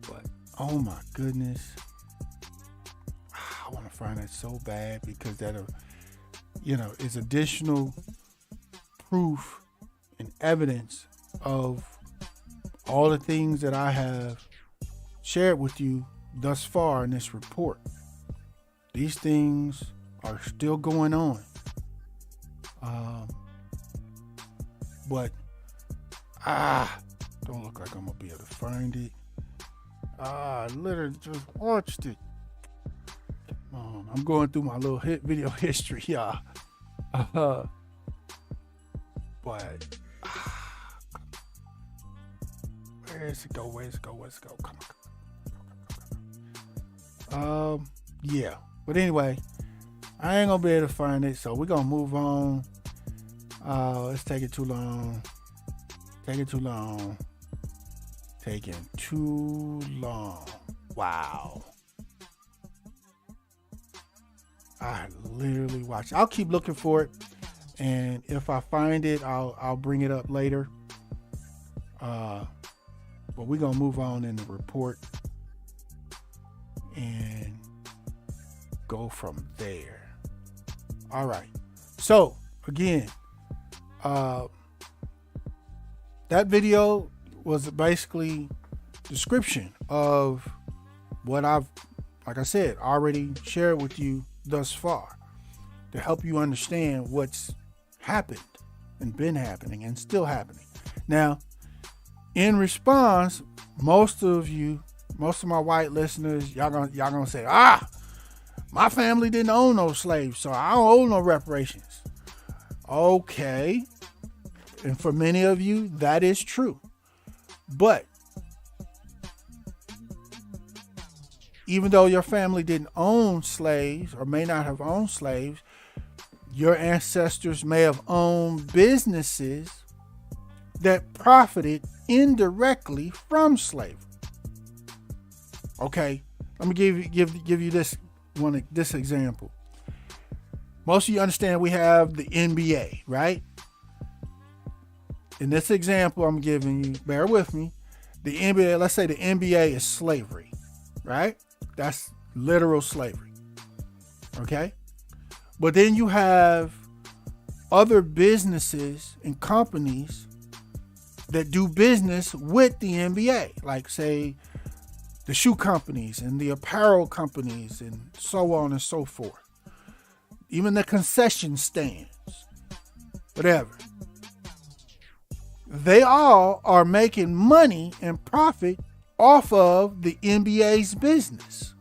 But oh my goodness, I want to find it so bad, because that'll, is additional proof and evidence of all the things that I have shared with you thus far in this report. These things are still going on. But don't look like I'm gonna be able to find it. I literally just watched it. I'm going through my little video history, y'all. But where's it go? Come on. Yeah. But anyway, I ain't gonna be able to find it, so we're gonna move on. Let's take it too long. Taking too long. Wow. I literally watched. I'll keep looking for it, and if I find it, I'll bring it up later. But we're gonna move on in the report and go from there. All right. So again, that video was basically description of what I've, like I said, already shared with you thus far, to help you understand what's happened and been happening and still happening. Now, in response, most of my white listeners, y'all gonna say, my family didn't own no slaves, so I don't owe no reparations. Okay. And for many of you, that is true. But even though your family didn't own slaves, or may not have owned slaves, your ancestors may have owned businesses that profited indirectly from slavery. Okay, let me give you this example. Most of you understand we have the NBA, right? In this example I'm giving you, bear with me, the NBA, let's say the NBA is slavery, right? That's literal slavery. Okay? But then you have other businesses and companies that do business with the NBA, like say the shoe companies and the apparel companies and so on and so forth. Even the concession stands, whatever. They all are making money and profit off of the NBA's business,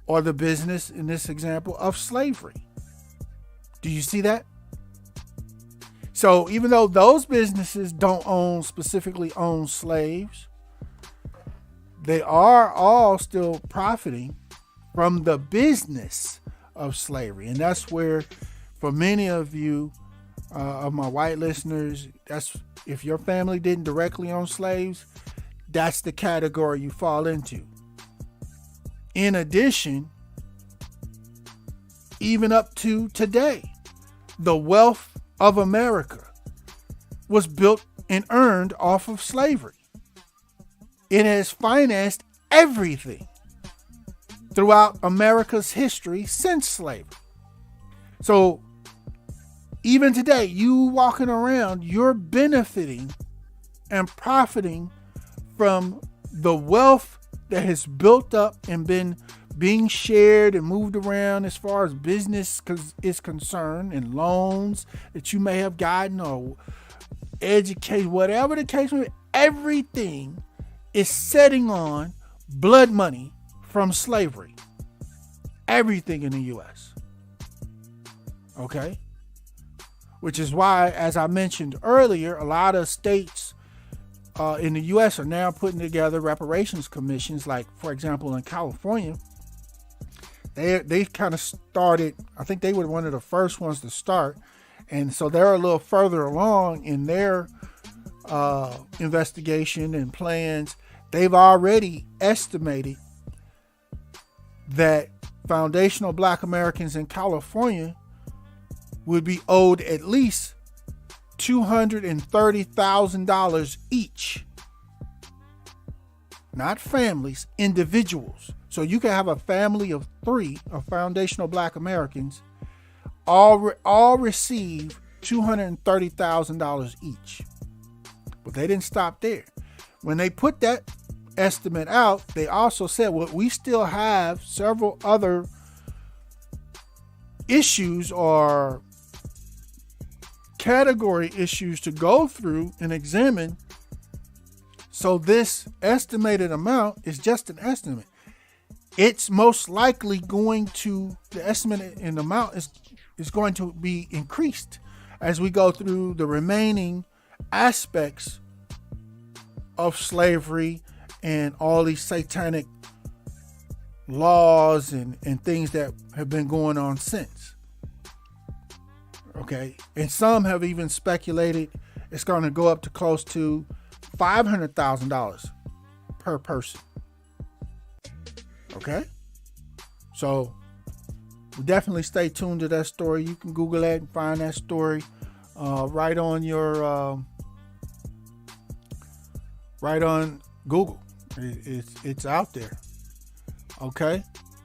or the business, in this example, of slavery. Do you see that? So even though those businesses don't specifically own slaves, they are all still profiting from the business of slavery. And that's where, for many of you, of my white listeners, that's, if your family didn't directly own slaves, that's the category you fall into. In addition, even up to today, the wealth of America was built and earned off of slavery. It has financed everything throughout America's history since slavery. So even today, you walking around, you're benefiting and profiting from the wealth that has built up and been being shared and moved around as far as business is concerned, and loans that you may have gotten, or educate, whatever the case may be. Everything is setting on blood money from slavery. Everything in the U.S. Okay? Which is why, as I mentioned earlier, a lot of states in the U.S. are now putting together reparations commissions. Like, for example, in California, they kind of started, I think they were one of the first ones to start. And so they're a little further along in their investigation and plans. They've already estimated that foundational Black Americans in California would be owed at least $230,000 each. Not families, individuals. So you can have a family of 3 of foundational Black Americans all receive $230,000 each. But they didn't stop there. When they put that estimate out, they also said, well, we still have several other issues or category issues to go through and examine. So this estimated amount is just an estimate. It's most likely going to, the estimate in amount is going to be increased as we go through the remaining aspects of slavery and all these satanic laws and things that have been going on since. Okay. And some have even speculated it's going to go up to close to $500,000 per person. Okay. So definitely stay tuned to that story. You can Google that and find that story right on your right on Google. It's out there. Okay.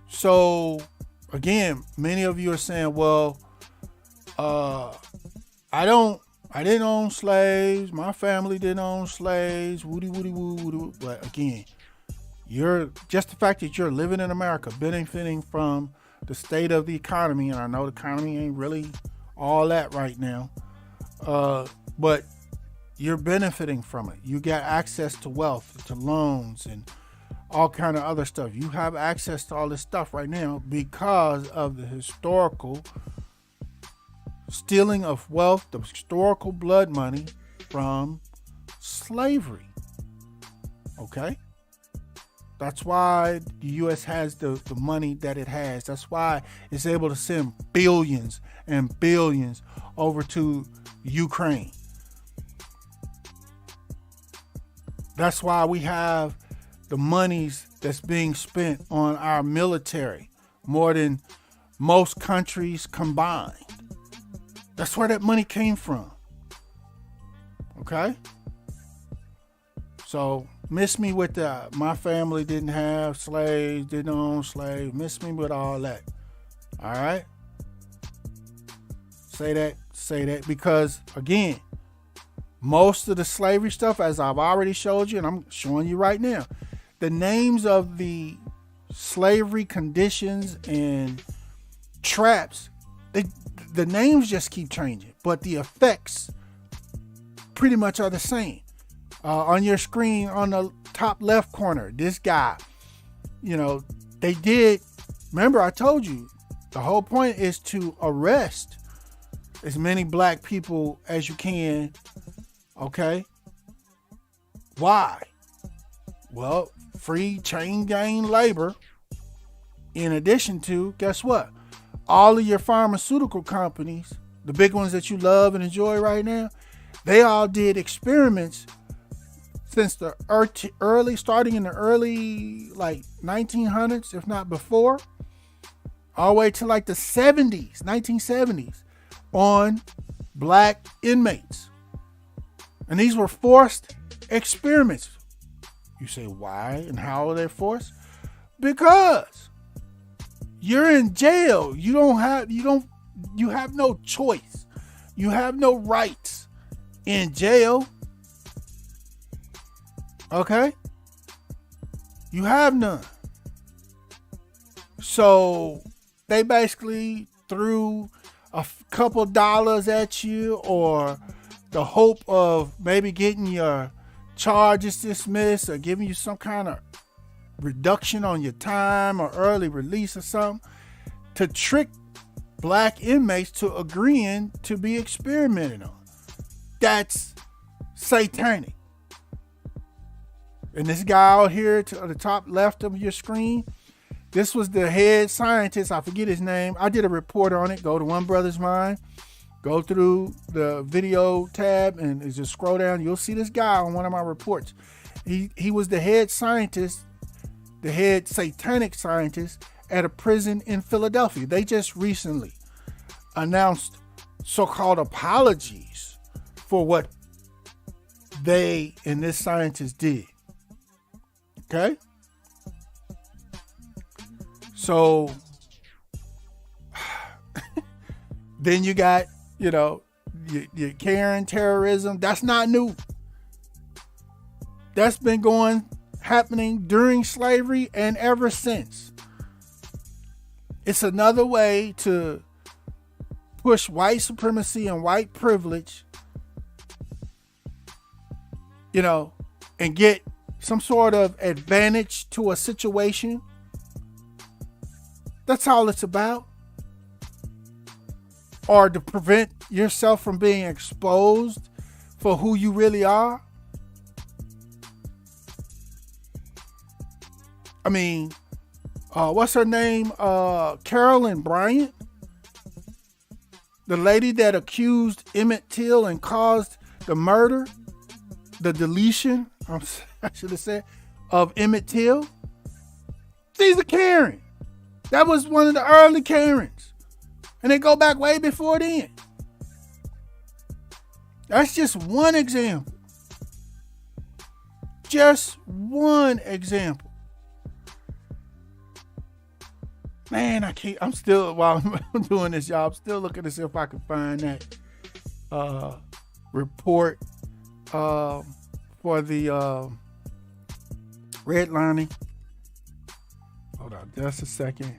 So again, many of you are saying, well, I didn't own slaves. My family didn't own slaves. Woody, woody, woo, woody. But again, you're just the fact that you're living in America, benefiting from the state of the economy. And I know the economy ain't really all that right now. But you're benefiting from it. You get access to wealth, to loans, and all kind of other stuff. You have access to all this stuff right now because of the historical stealing of wealth, the historical blood money from slavery. Okay? That's why the U.S. has the money that it has. That's why it's able to send billions and billions over to Ukraine. That's why we have the monies that's being spent on our military more than most countries combined. That's where that money came from. Okay? So miss me with that. My family didn't have slaves, didn't own slaves. Miss me with all that. All right? Say that because, again, most of the slavery stuff, as I've already showed you, and I'm showing you right now, the names of the slavery conditions and traps, the names just keep changing, but the effects pretty much are the same. On your screen, on the top left corner, this guy, they did, remember I told you, the whole point is to arrest as many black people as you can. Okay? Why? Well, free chain gang labor. In addition to, guess what? All of your pharmaceutical companies, the big ones that you love and enjoy right now, they all did experiments since the starting in the early like 1900s, if not before, all the way to like the 70s, 1970s, on black inmates. And these were forced experiments. You say, why and how are they forced? Because you're in jail. You have no choice. You have no rights in jail. Okay? You have none. So they basically threw a couple dollars at you, or the hope of maybe getting your charges dismissed or giving you some kind of reduction on your time or early release or something, to trick black inmates to agreeing to be experimented on. That's satanic. And this guy out here to the top left of your screen, this was the head scientist. I forget his name. I did a report on it. Go to One Brothas Mind. Go through the video tab and just scroll down. You'll see this guy on one of my reports. He was the head scientist, the head satanic scientist at a prison in Philadelphia. They just recently announced so-called apologies for what they and this scientist did. Okay? So then you got, your Karen terrorism. That's not new. That's been happening during slavery and ever since. It's another way to push white supremacy and white privilege, and get some sort of advantage to a situation. That's all it's about. Or to prevent yourself from being exposed for who you really are. I mean, what's her name? Carolyn Bryant. The lady that accused Emmett Till and caused the murder, the deletion, I should have said, of Emmett Till. She's a Karen. That was one of the early Karens. And they go back way before then. That's just one example. Just one example. Man, I'm still, while I'm doing this, y'all, I'm still looking to see if I can find that report for the redlining. Hold on just a second.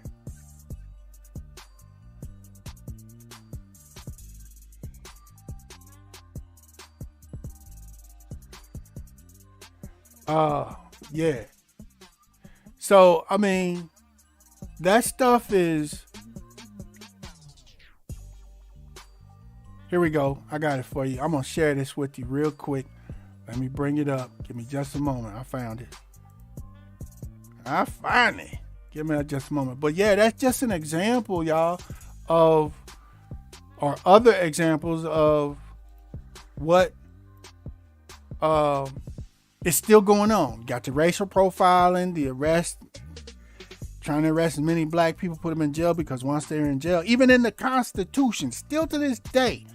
Yeah. So, I mean, that stuff is, here we go. I got it for you. I'm going to share this with you real quick. Let me bring it up. Give me just a moment. I found it. Give me just a moment. But yeah, that's just an example, y'all, or other examples of what is still going on. Got the racial profiling, the arrest, trying to arrest as many black people, put them in jail, because once they're in jail, even in the Constitution, still to this day,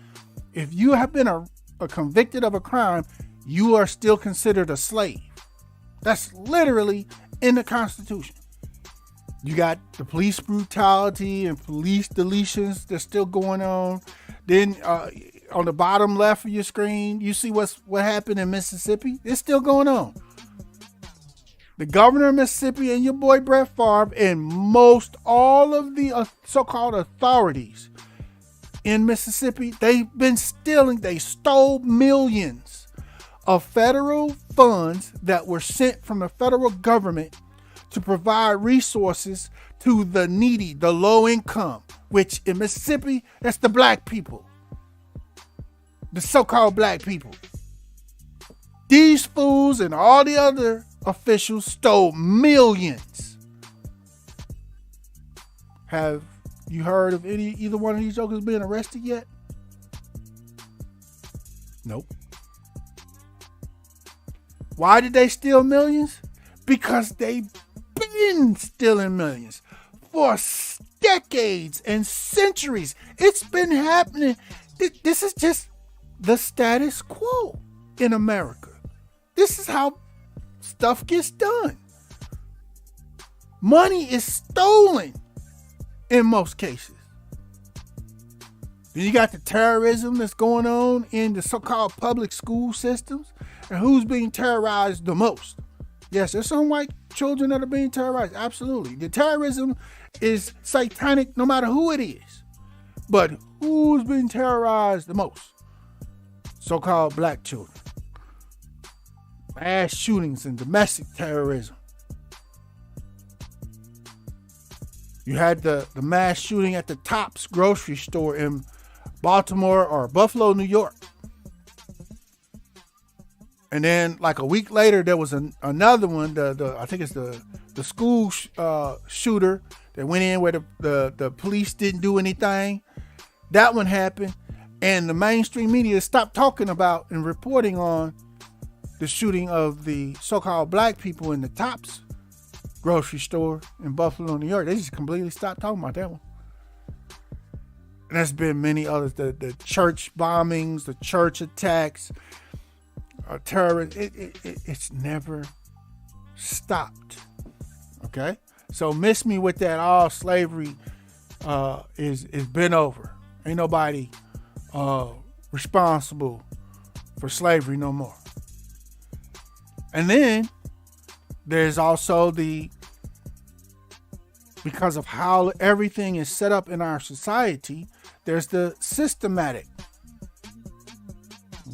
if you have been a convicted of a crime, you are still considered a slave. That's literally in the Constitution. You got the police brutality and police deletions that's still going on. Then on the bottom left of your screen, you see what happened in Mississippi. It's still going on. The governor of Mississippi and your boy Brett Favre and all of the so-called authorities in Mississippi, they've been stealing. They stole millions of federal funds that were sent from the federal government to provide resources to the needy, the low income, which in Mississippi, that's the black people. The so-called black people. These fools and all the other officials stole millions. Have you heard of either one of these jokers being arrested yet? Nope. Why did they steal millions? Because they've been stealing millions for decades and centuries. It's been happening. This is just the status quo in America. This is how stuff gets done. Money is stolen in most cases. Then you got the terrorism that's going on in the so-called public school systems. And who's being terrorized the most? Yes, there's some white children that are being terrorized. Absolutely. The terrorism is satanic no matter who it is. But who's being terrorized the most? So-called black children. Mass shootings and domestic terrorism. You had the mass shooting at the Tops grocery store in Baltimore or Buffalo, New York. And then like a week later, there was another one. I think it's the school shooter that went in where the police didn't do anything. That one happened. And the mainstream media stopped talking about and reporting on the shooting of the so-called black people in the Tops grocery store in Buffalo, New York. They just completely stopped talking about that one. And there's been many others. The church bombings, the church attacks, terrorists. It's never stopped. Okay? So miss me with that. All slavery is been over. Ain't nobody responsible for slavery no more. And then there's also because of how everything is set up in our society, there's the systematic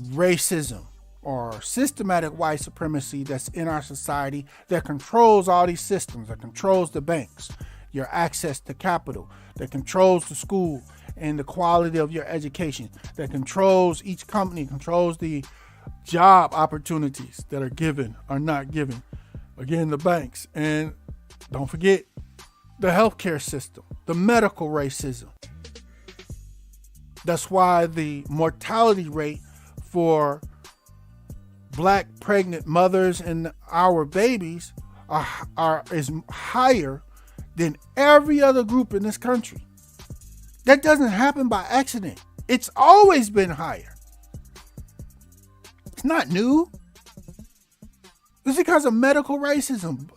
racism or systematic white supremacy that's in our society that controls all these systems, that controls the banks, your access to capital, that controls the school and the quality of your education, that controls each company, controls the job opportunities that are given or not given. Again, the banks. And don't forget the healthcare system, the medical racism. That's why the mortality rate for black pregnant mothers and our babies is higher than every other group in this country. That doesn't happen by accident. It's always been higher. It's not new. It's because of medical racism.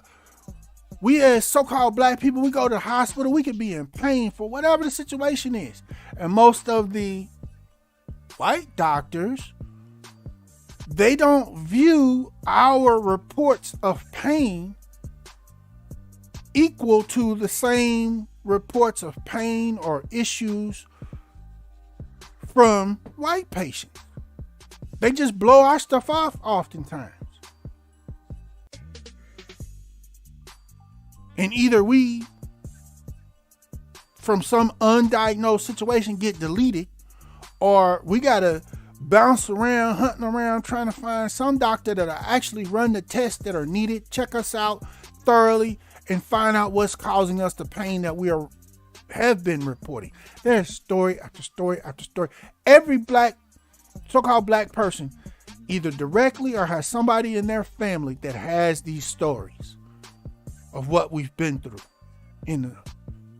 We as so-called black people, we go to the hospital, we could be in pain for whatever the situation is. And most of the white doctors, they don't view our reports of pain equal to the same reports of pain or issues from white patients. They just blow our stuff off oftentimes. And either we, from some undiagnosed situation, get deleted, or we got to bounce around, hunting around, trying to find some doctor that'll actually run the tests that are needed, check us out thoroughly, and find out what's causing us the pain that we have been reporting. There's story after story after story. Every so-called black person, either directly or has somebody in their family that has these stories of what we've been through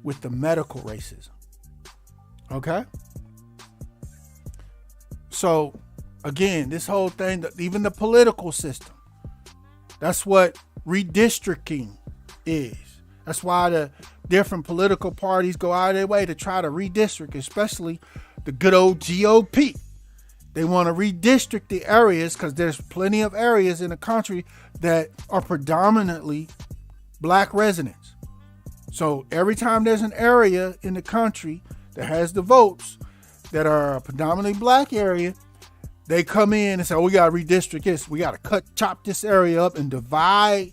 with the medical racism. Okay? So, again, this whole thing, even the political system, that's what redistricting is. That's why the different political parties go out of their way to try to redistrict, especially the good old GOP. They want to redistrict the areas because there's plenty of areas in the country that are predominantly black residents. So every time there's an area in the country that has the votes that are a predominantly black area, they come in and say, we got to redistrict this. We got to chop this area up and divide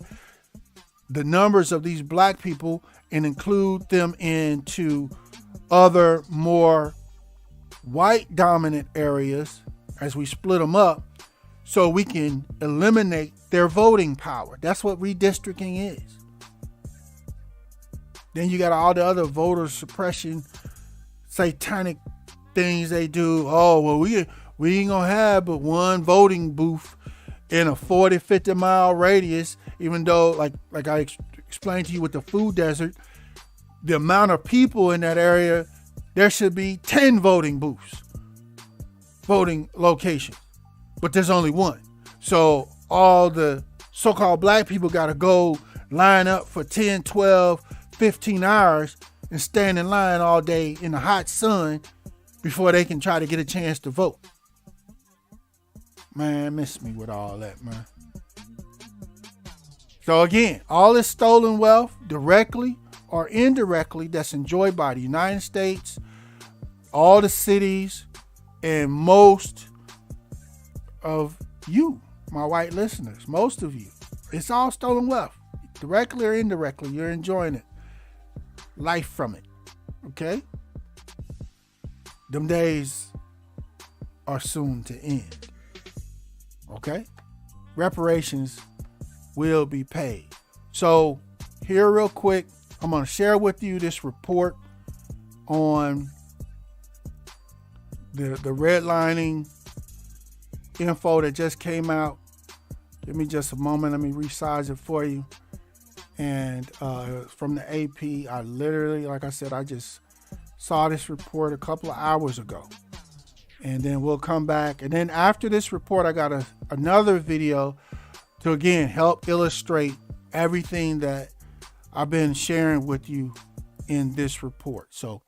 the numbers of these black people and include them into other more white dominant areas as we split them up so we can eliminate their voting power. That's what redistricting is. Then you got all the other voter suppression, satanic things they do. Oh, well, we ain't gonna have but one voting booth in a 40, 50 mile radius, even though, like I explained to you with the food desert, the amount of people in that area, there should be 10 voting booths, voting locations, but there's only one. So all the so-called black people got to go line up for 10, 12, 15 hours and stand in line all day in the hot sun before they can try to get a chance to vote. Man, miss me with all that, man. So again, all this stolen wealth, directly or indirectly, that's enjoyed by the United States, all the cities, and most of you, my white listeners, most of you. It's all stolen wealth. Directly or indirectly, you're enjoying it. Life from it. Okay? Them days are soon to end. Okay? Reparations will be paid. So here real quick, I'm going to share with you this report on the redlining info that just came out. Give me just a moment. Let me resize it for you. And from the AP, I literally, like I said, I just saw this report a couple of hours ago. And then we'll come back. And then after this report, I got another video to, again, help illustrate everything that I've been sharing with you in this report. So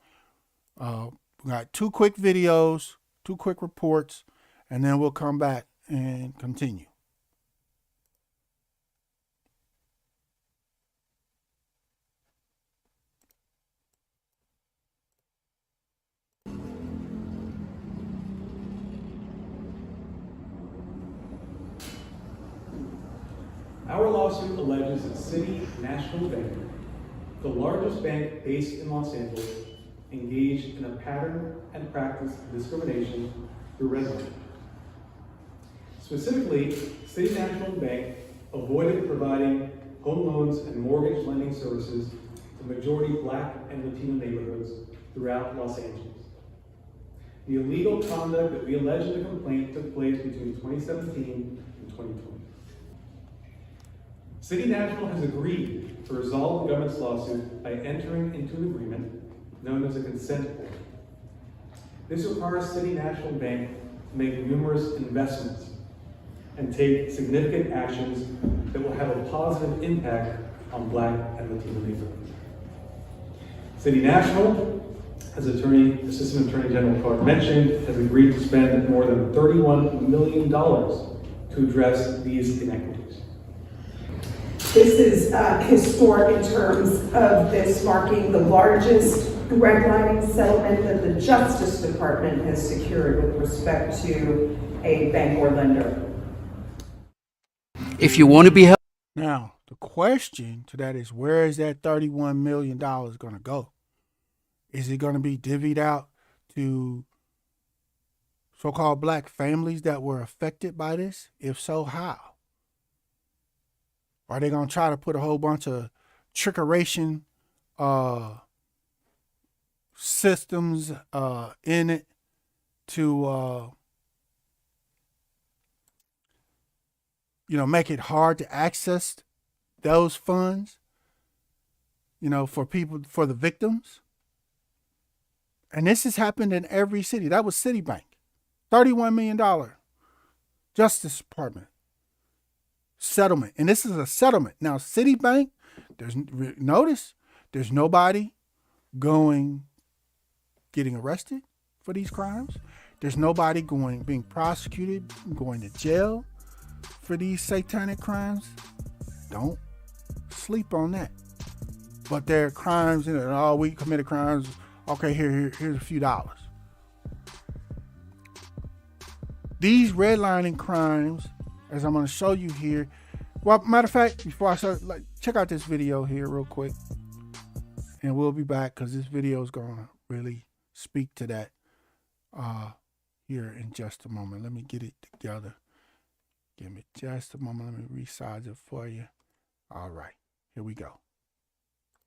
we got two quick videos, two quick reports, and then we'll come back and continue.
Our lawsuit alleges that City National Bank, the largest bank based in Los Angeles, engaged in a pattern and practice of discrimination through redlining. Specifically, City National Bank avoided providing home loans and mortgage lending services to majority Black and Latino neighborhoods throughout Los Angeles. The illegal conduct that we allege in the complaint took place between 2017 and 2020. City National has agreed to resolve the government's lawsuit by entering into an agreement known as a consent order. This requires City National Bank to make numerous investments and take significant actions that will have a positive impact on Black and Latino neighborhoods. City National, as Assistant Attorney General Clark mentioned, has agreed to spend more than $31 million to address these inequities.
This is historic in terms of this marking the largest redlining settlement that the Justice Department has secured with respect to a bank or lender.
If you want to be held.
Now, the question to that is, where is that $31 million going to go? Is it going to be divvied out to so-called Black families that were affected by this? If so, how? Are they going to try to put a whole bunch of trickeration systems in it to, make it hard to access those funds, for people, for the victims? And this has happened in every city. That was Citibank. $31 million. Justice Department. Settlement. And this is a settlement. Now, Citibank, notice, there's nobody getting arrested for these crimes. There's nobody being prosecuted, going to jail for these satanic crimes. Don't sleep on that. But there are crimes, we committed crimes. Okay, here's a few dollars. These redlining crimes, as I'm going to show you here. Well, matter of fact, before I start, check out this video here real quick. And we'll be back because this video is going to really speak to that here in just a moment. Let me get it together. Give me just a moment. Let me resize it for you. All right, here we go.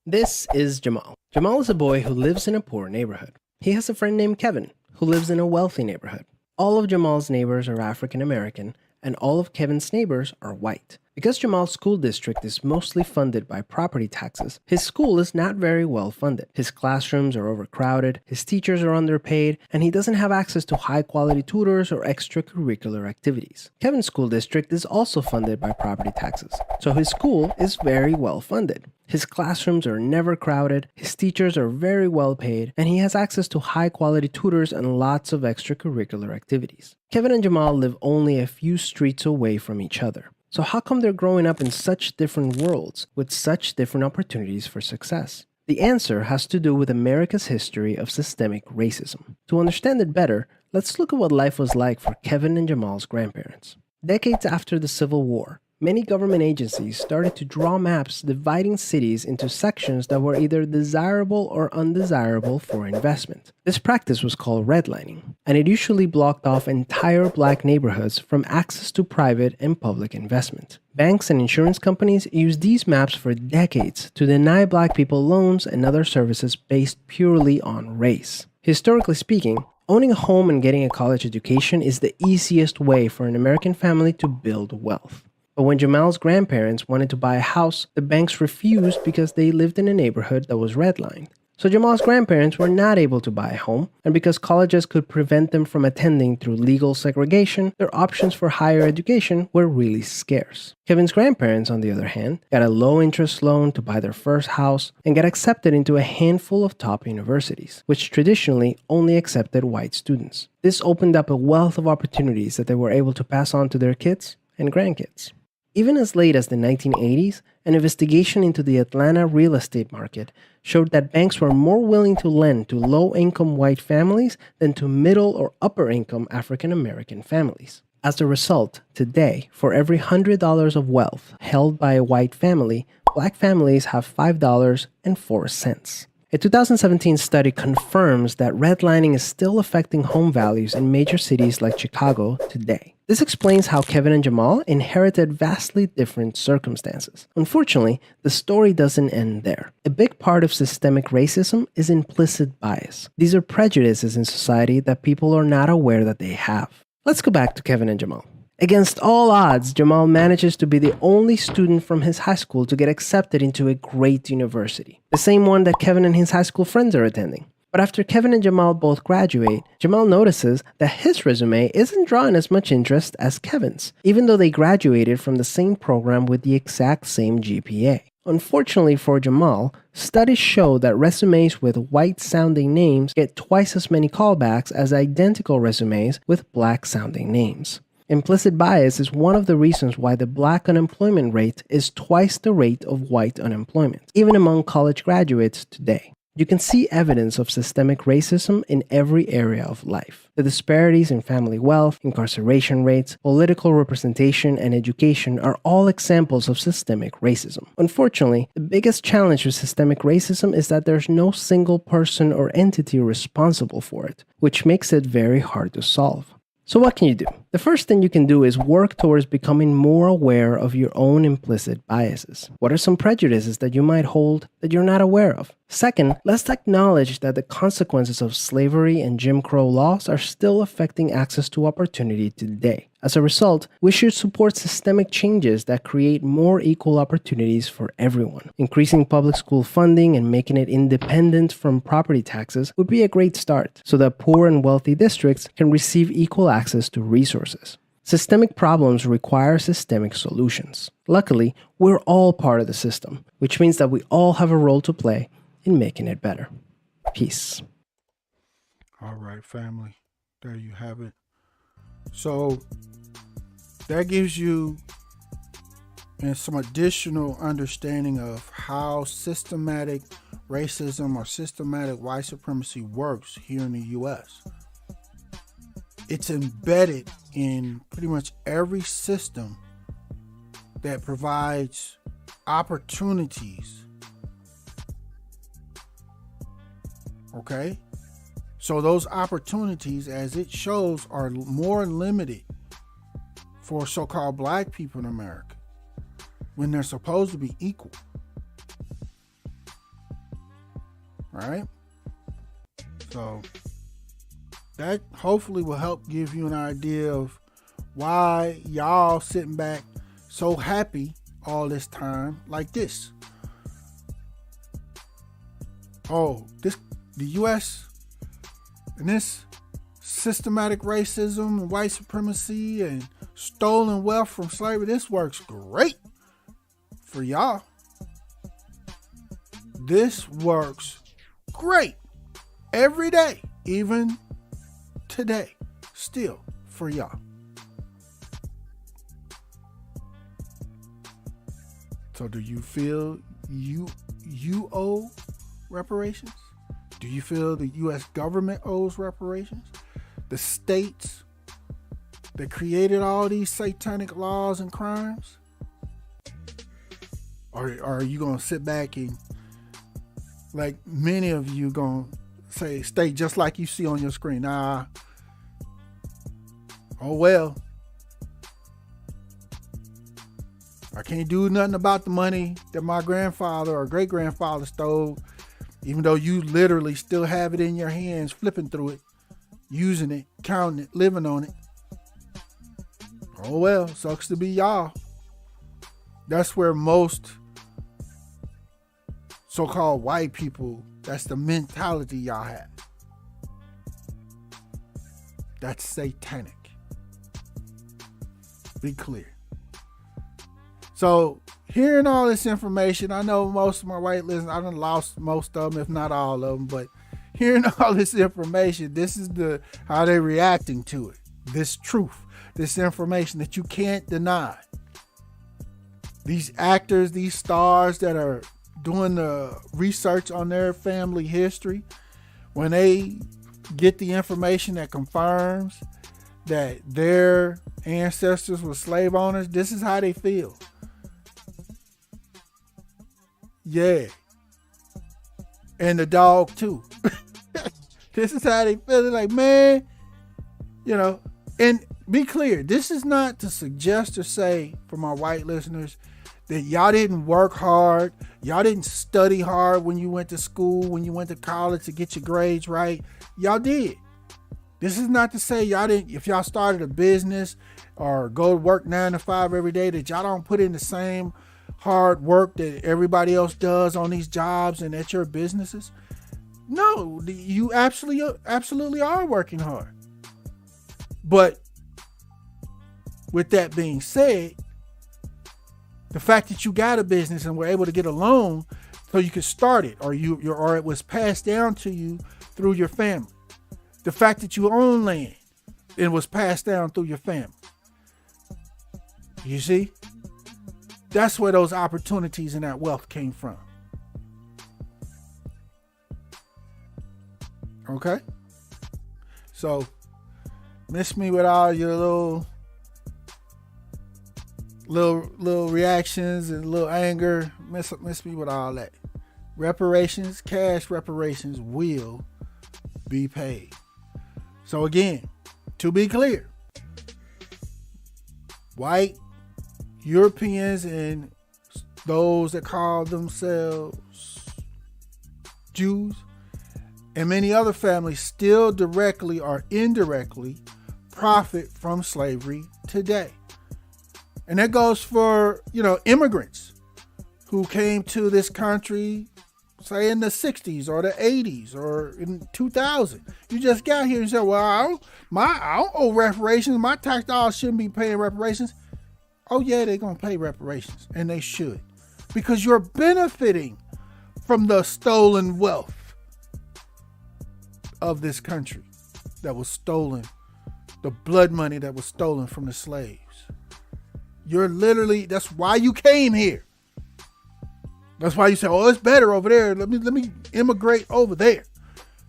This is Jamal. Jamal is a boy who lives in a poor neighborhood. He has a friend named Kevin who lives in a wealthy neighborhood. All of Jamal's neighbors are African American, and all of Kevin's neighbors are white. Because Jamal's school district is mostly funded by property taxes, his school is not very well funded. His classrooms are overcrowded, his teachers are underpaid, and he doesn't have access to high-quality tutors or extracurricular activities. Kevin's school district is also funded by property taxes, so his school is very well funded. His classrooms are never crowded, his teachers are very well paid, and he has access to high-quality tutors and lots of extracurricular activities. Kevin and Jamal live only a few streets away from each other. So how come they're growing up in such different worlds with such different opportunities for success? The answer has to do with America's history of systemic racism. To understand it better, let's look at what life was like for Kevin and Jamal's grandparents. Decades after the Civil War, many government agencies started to draw maps dividing cities into sections that were either desirable or undesirable for investment. This practice was called redlining, and it usually blocked off entire black neighborhoods from access to private and public investment. Banks and insurance companies used these maps for decades to deny black people loans and other services based purely on race. Historically speaking, owning a home and getting a college education is the easiest way for an American family to build wealth. But when Jamal's grandparents wanted to buy a house, the banks refused because they lived in a neighborhood that was redlined. So Jamal's grandparents were not able to buy a home, and because colleges could prevent them from attending through legal segregation, their options for higher education were really scarce. Kevin's grandparents, on the other hand, got a low-interest loan to buy their first house and got accepted into a handful of top universities, which traditionally only accepted white students. This opened up a wealth of opportunities that they were able to pass on to their kids and grandkids. Even as late as the 1980s, an investigation into the Atlanta real estate market showed that banks were more willing to lend to low-income white families than to middle or upper-income African-American families. As a result, today, for every $100 of wealth held by a white family, black families have $5.04. A 2017 study confirms that redlining is still affecting home values in major cities like Chicago today. This explains how Kevin and Jamal inherited vastly different circumstances. Unfortunately, the story doesn't end there. A big part of systemic racism is implicit bias. These are prejudices in society that people are not aware that they have. Let's go back to Kevin and Jamal. Against all odds, Jamal manages to be the only student from his high school to get accepted into a great university, the same one that Kevin and his high school friends are attending. But after Kevin and Jamal both graduate, Jamal notices that his resume isn't drawing as much interest as Kevin's, even though they graduated from the same program with the exact same GPA. Unfortunately for Jamal, studies show that resumes with white-sounding names get twice as many callbacks as identical resumes with black-sounding names. Implicit bias is one of the reasons why the black unemployment rate is twice the rate of white unemployment, even among college graduates today. You can see evidence of systemic racism in every area of life. The disparities in family wealth, incarceration rates, political representation, and education are all examples of systemic racism. Unfortunately, the biggest challenge with systemic racism is that there's no single person or entity responsible for it, which makes it very hard to solve. So what can you do? The first thing you can do is work towards becoming more aware of your own implicit biases. What are some prejudices that you might hold that you're not aware of? Second, let's acknowledge that the consequences of slavery and Jim Crow laws are still affecting access to opportunity today. As a result, we should support systemic changes that create more equal opportunities for everyone. Increasing public school funding and making it independent from property taxes would be a great start, so that poor and wealthy districts can receive equal access to resources. Systemic problems require systemic solutions. Luckily, we're all part of the system, which means that we all have a role to play in making it better. Peace.
All right, family. There you have it. So that gives you some additional understanding of how systematic racism or systematic white supremacy works here in the U.S. It's embedded in pretty much every system that provides opportunities. Okay? So those opportunities, as it shows, are more limited for so-called black people in America when they're supposed to be equal. Right? So that hopefully will help give you an idea of why y'all sitting back so happy all this time like this. Oh, the U.S. and this systematic racism and white supremacy and stolen wealth from slavery, this works great for y'all. This works great every day, even today, still for y'all. So do you feel you owe reparations? Do you feel the U.S. government owes reparations? The states that created all these satanic laws and crimes? Or are you going to sit back and, like many of you, going to stay just like you see on your screen? Nah. Oh, well. I can't do nothing about the money that my grandfather or great-grandfather stole, even though you literally still have it in your hands, flipping through it, using it, counting it, living on it. Oh well, sucks to be y'all. That's where most so-called white people, that's the mentality y'all have. That's satanic. Be clear. So, hearing all this information, I know most of my white listeners, I done lost most of them, if not all of them, but hearing all this information, this is how they're reacting to it. This truth, this information that you can't deny. These actors, these stars that are doing the research on their family history, when they get the information that confirms that their ancestors were slave owners, this is how they feel. Yeah. And the dog too. This is how they feel. They're like, man, and be clear, this is not to suggest or say for my white listeners that y'all didn't work hard. Y'all didn't study hard when you went to school, when you went to college to get your grades right. Y'all did. This is not to say y'all didn't, if y'all started a business or go to work 9 to 5 every day, that y'all don't put in the same hard work that everybody else does on these jobs and at your businesses. No, you absolutely are working hard. But with that being said, the fact that you got a business and were able to get a loan so you could start it, or it was passed down to you through your family. The fact that you own land and was passed down through your family. You see? That's where those opportunities and that wealth came from. Okay? So, miss me with all your little reactions and little anger. Miss me with all that. Reparations, cash reparations will be paid. So again, to be clear, white Europeans and those that call themselves Jews and many other families still directly or indirectly profit from slavery today. And that goes for, immigrants who came to this country, say in the 60s or the 80s or in 2000. You just got here and said, well, I don't owe reparations. My tax dollars shouldn't be paying reparations. Oh yeah, they're going to pay reparations, and they should, because you're benefiting from the stolen wealth of this country that was stolen, the blood money that was stolen from the slaves. That's why you came here. That's why you say, oh, it's better over there. Let me immigrate over there.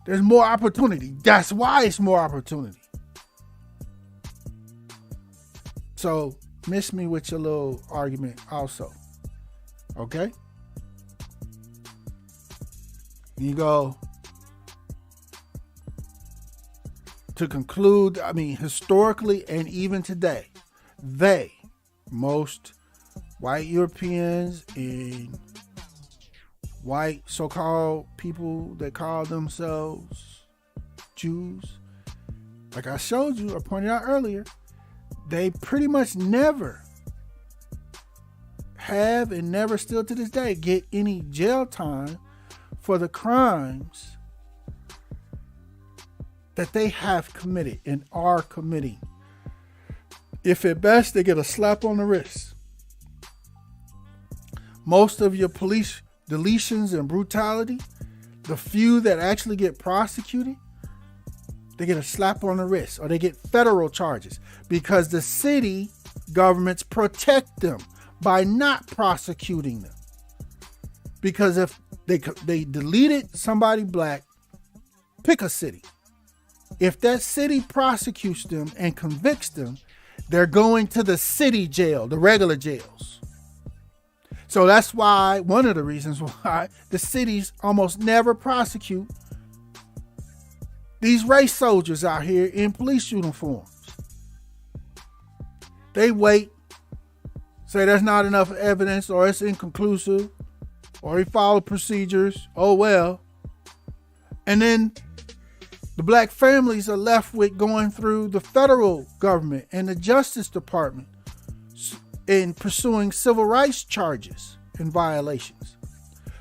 There's more opportunity. That's why it's more opportunity. So miss me with your little argument also. Okay? You go to conclude, historically and even today, most white Europeans and white so-called people that call themselves Jews, like I showed you, I pointed out earlier, they pretty much never have and never still to this day get any jail time for the crimes that they have committed and are committing. If at best, they get a slap on the wrist. Most of your police deletions and brutality, the few that actually get prosecuted, they get a slap on the wrist or they get federal charges because the city governments protect them by not prosecuting them. Because if they deleted somebody black, pick a city. If that city prosecutes them and convicts them, they're going to the city jail, the regular jails. So that's why, one of the reasons why the cities almost never prosecute these race soldiers out here in police uniforms. They wait, say there's not enough evidence or it's inconclusive or he followed procedures. Oh, well. And then the black families are left with going through the federal government and the Justice Department in pursuing civil rights charges and violations.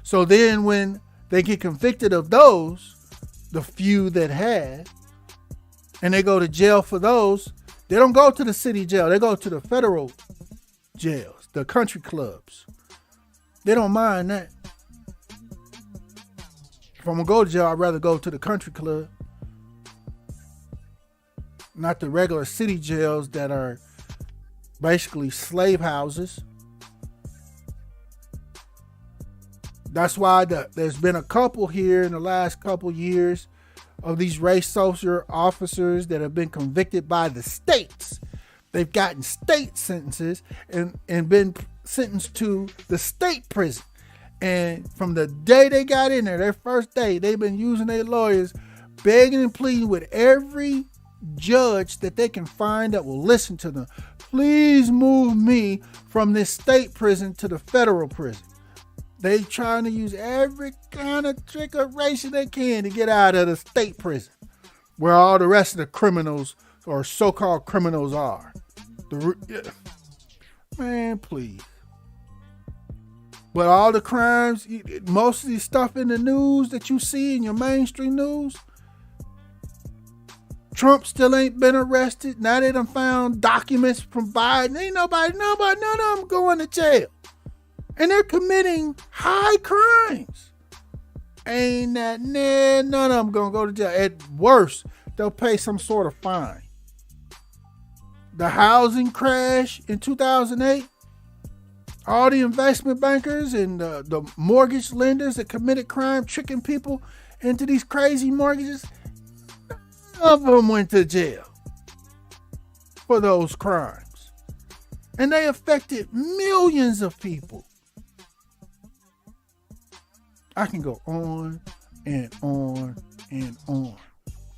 So then when they get convicted of those, the few that had, and they go to jail for those, they don't go to the city jail. They go to the federal jails, the country clubs. They don't mind that. If I'm going to go to jail, I'd rather go to the country club. Not the regular city jails that are basically slave houses. That's why there's been a couple here in the last couple years of these race social officers that have been convicted by the states. They've gotten state sentences and been sentenced to the state prison. And from the day they got in there, their first day, they've been using their lawyers, begging and pleading with every judge that they can find that will listen to them. Please move me from this state prison to the federal prison. They trying to use every kind of trickeration they can to get out of the state prison, where all the rest of the criminals or so-called criminals are. Man, please. But all the crimes, most of the stuff in the news that you see in your mainstream news, Trump still ain't been arrested. Now they done found documents from Biden. Ain't nobody, none of them going to jail. And they're committing high crimes. Ain't that, none of them gonna go to jail. At worst, they'll pay some sort of fine. The housing crash in 2008, all the investment bankers and the mortgage lenders that committed crime, tricking people into these crazy mortgages, none of them went to jail for those crimes. And they affected millions of people. I can go on and on and on.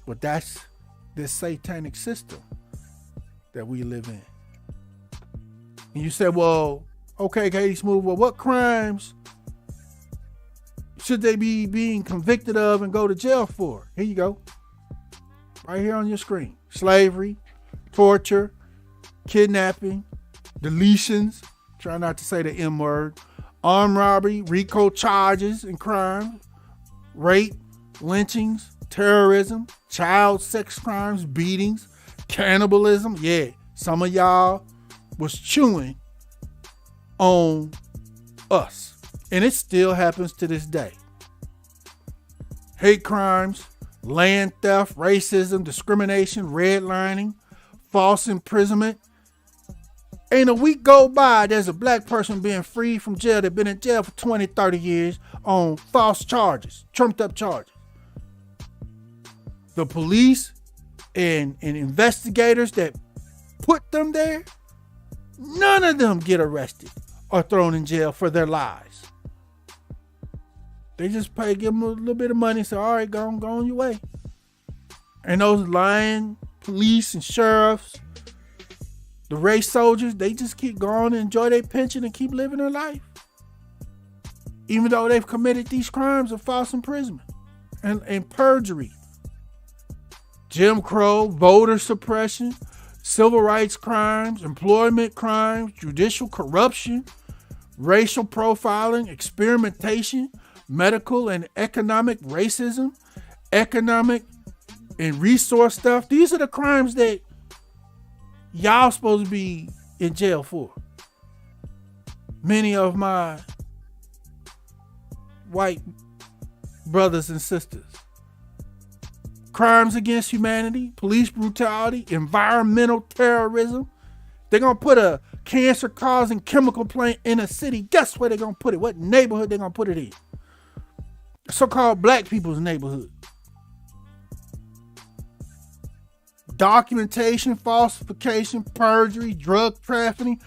But that's this satanic system that we live in. And you say, well, okay, Katie Smooth, well, what crimes should they be being convicted of and go to jail for? Here you go. Right here on your screen. Slavery, torture, kidnapping, deletions, try not to say the M word, armed robbery, RICO charges and crimes, rape, lynchings, terrorism, child sex crimes, beatings, cannibalism. Yeah, some of y'all was chewing on us. And it still happens to this day. Hate crimes, land theft, racism, discrimination, redlining, false imprisonment. Ain't a week go by, there's a black person being freed from jail that been in jail for 20, 30 years on false charges, trumped up charges. The police and investigators that put them there, none of them get arrested or thrown in jail for their lies. They just give them a little bit of money and say, all right, go on your way. And those lying police and sheriffs The race soldiers, they just keep going and enjoy their pension and keep living their life. Even though they've committed these crimes of false imprisonment and perjury. Jim Crow, voter suppression, civil rights crimes, employment crimes, judicial corruption, racial profiling, experimentation, medical and economic racism, economic and resource stuff. These are the crimes that y'all supposed to be in jail for. Many of my white brothers and sisters. Crimes against humanity, police brutality, environmental terrorism. They're going to put a cancer-causing chemical plant in a city. Guess where they're going to put it? What neighborhood they're going to put it in? So-called black people's neighborhood. Documentation, falsification, perjury, drug trafficking.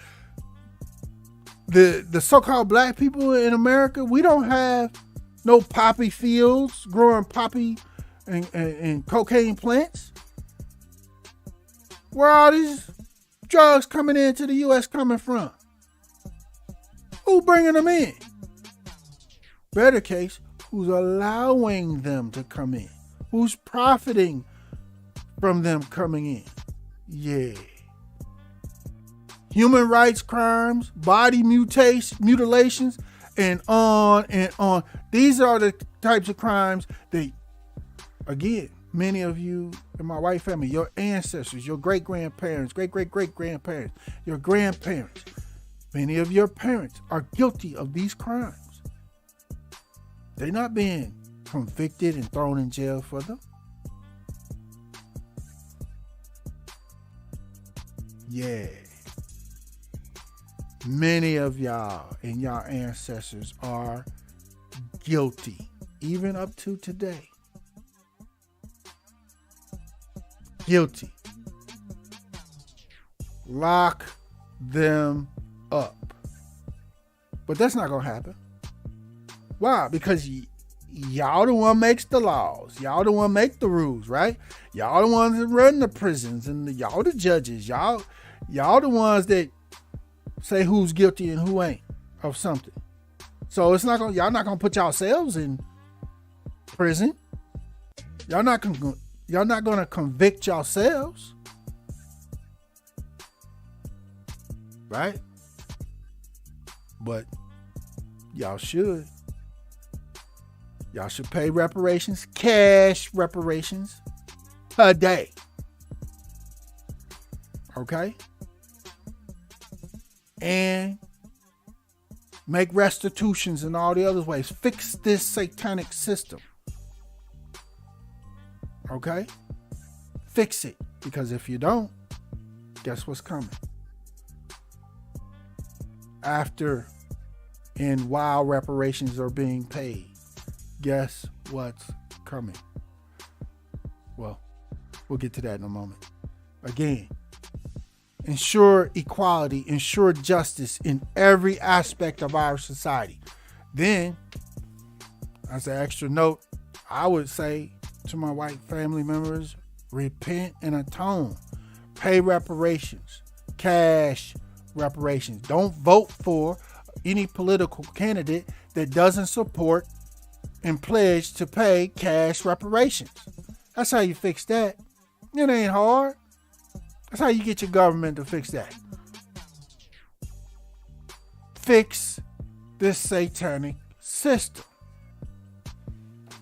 The so-called black people in America, we don't have no poppy fields growing poppy and cocaine plants. Where are all these drugs coming into the U.S. coming from? Who bringing them in? Better case, who's allowing them to come in? Who's profiting from them coming in? Yeah. Human rights crimes, body mutilations, and on and on. These are the types of crimes that, again, many of you in my white family, your ancestors, your great-grandparents, great-great-great-grandparents, your grandparents, many of your parents are guilty of these crimes. They're not being convicted and thrown in jail for them. Yeah. Many of y'all and y'all ancestors are guilty, even up to today. Guilty. Lock them up. But that's not going to happen. Why? Because y'all the one makes the laws. Y'all the one make the rules, right? Y'all the ones that run the prisons, and y'all the judges. Y'all the ones that say who's guilty and who ain't of something. So y'all not gonna put yourselves in prison. Y'all not gonna convict yourselves, right? But y'all should. Y'all should pay reparations, cash reparations, a day. Okay? And make restitutions in all the other ways. Fix this satanic system. Okay? Fix it. Because if you don't, guess what's coming? After and while reparations are being paid, guess what's coming? Well, we'll get to that in a moment. Again, ensure equality, ensure justice in every aspect of our society. Then, as an extra note, I would say to my white family members, repent and atone. Pay reparations, cash reparations. Don't vote for any political candidate that doesn't support and pledge to pay cash reparations. That's how you fix that. It ain't hard. That's how you get your government to fix that. Fix this satanic system.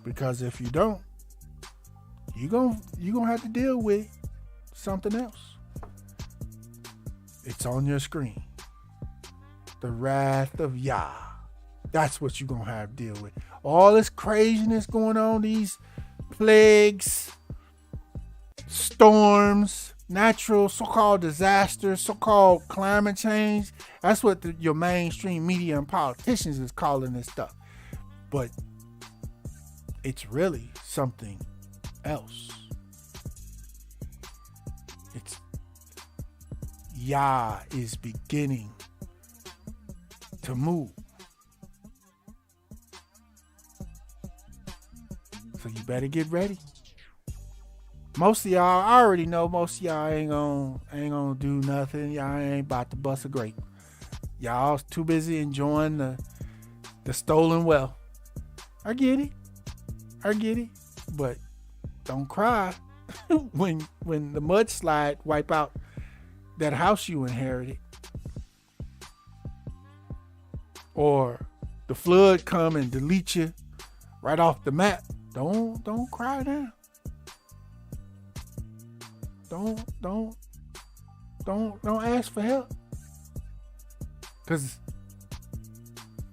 Because if you don't, you're gonna have to deal with something else. It's on your screen. The wrath of Yah. That's what you're gonna have to deal with. All this craziness going on, these plagues, storms, natural so-called disasters, so-called climate change. That's what your mainstream media and politicians is calling this stuff. But it's really something else. It's Yah is beginning to move. So you better get ready. Most of y'all, I already know most of y'all ain't gonna do nothing. Y'all ain't about to bust a grape. Y'all too busy enjoying the stolen wealth. I get it. But don't cry when the mudslide wipe out that house you inherited. Or the flood come and delete you right off the map. Don't cry now. Don't ask for help. Because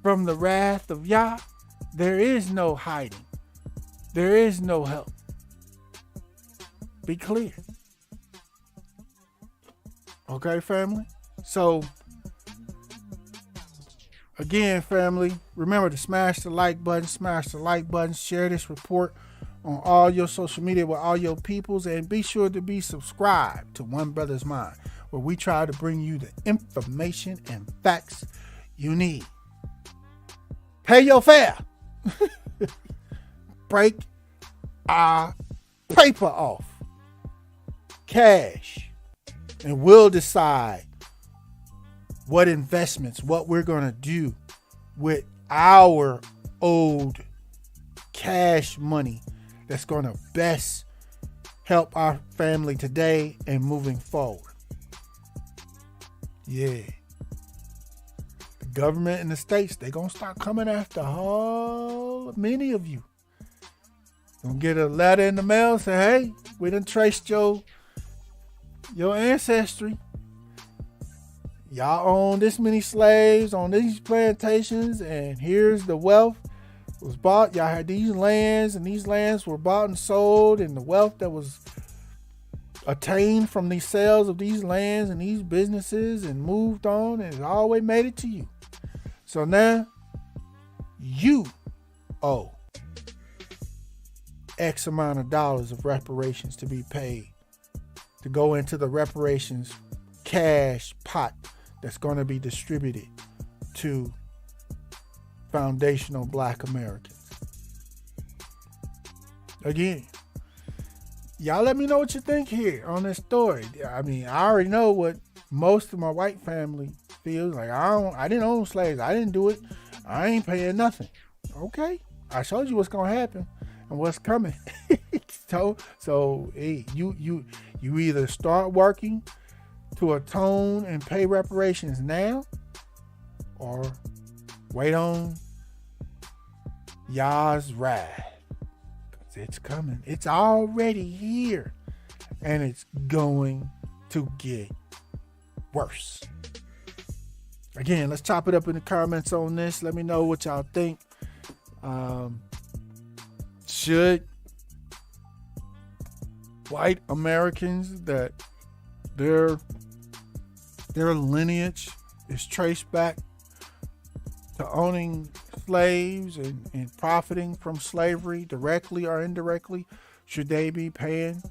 from the wrath of Yah, there is no hiding. There is no help. Be clear. Okay, family? So, again, family, remember to smash the like button, share this report on all your social media with all your peoples, and be sure to be subscribed to One Brothas Mind, where we try to bring you the information and facts you need. Pay your fare. Break our paper off. Cash. And we'll decide what investments, what we're going to do with our old cash money that's going to best help our family today and moving forward. Yeah. The government and the states, they're going to start coming after many of you. Gonna get a letter in the mail, say, hey, we done traced your ancestry. Y'all own this many slaves on these plantations, and here's the wealth was bought. Y'all had these lands, and these lands were bought and sold, and the wealth that was attained from these sales of these lands and these businesses and moved on, and it always made it to you. So now you owe X amount of dollars of reparations to be paid, to go into the reparations cash pot that's going to be distributed to foundational Black Americans. Again, y'all let me know what you think here on this story. I mean, I already know what most of my white family feels like. I didn't own slaves. I didn't do it. I ain't paying nothing. Okay, I showed you what's gonna happen and what's coming. so hey, you either start working to atone and pay reparations now, or wait on Yah's wrath. It's coming. It's already here, and it's going to get worse. Again, let's chop it up in the comments on this. Let me know what y'all think. Should white Americans that their lineage is traced back to owning slaves and profiting from slavery directly or indirectly, should they be paying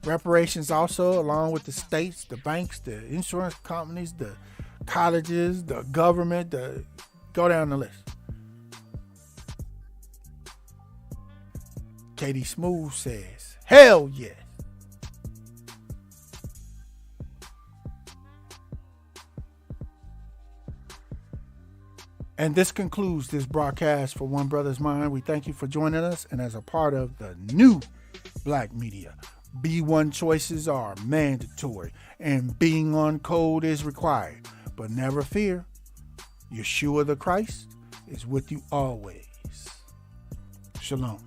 reparations also, along with the states, the banks, the insurance companies, the colleges, the government, go down the list. Katie Smooth says, hell yes. And this concludes this broadcast for One Brothas Mind. We thank you for joining us. And as a part of the new Black media, B1 choices are mandatory and being on code is required. But never fear, Yeshua the Christ is with you always. Shalom.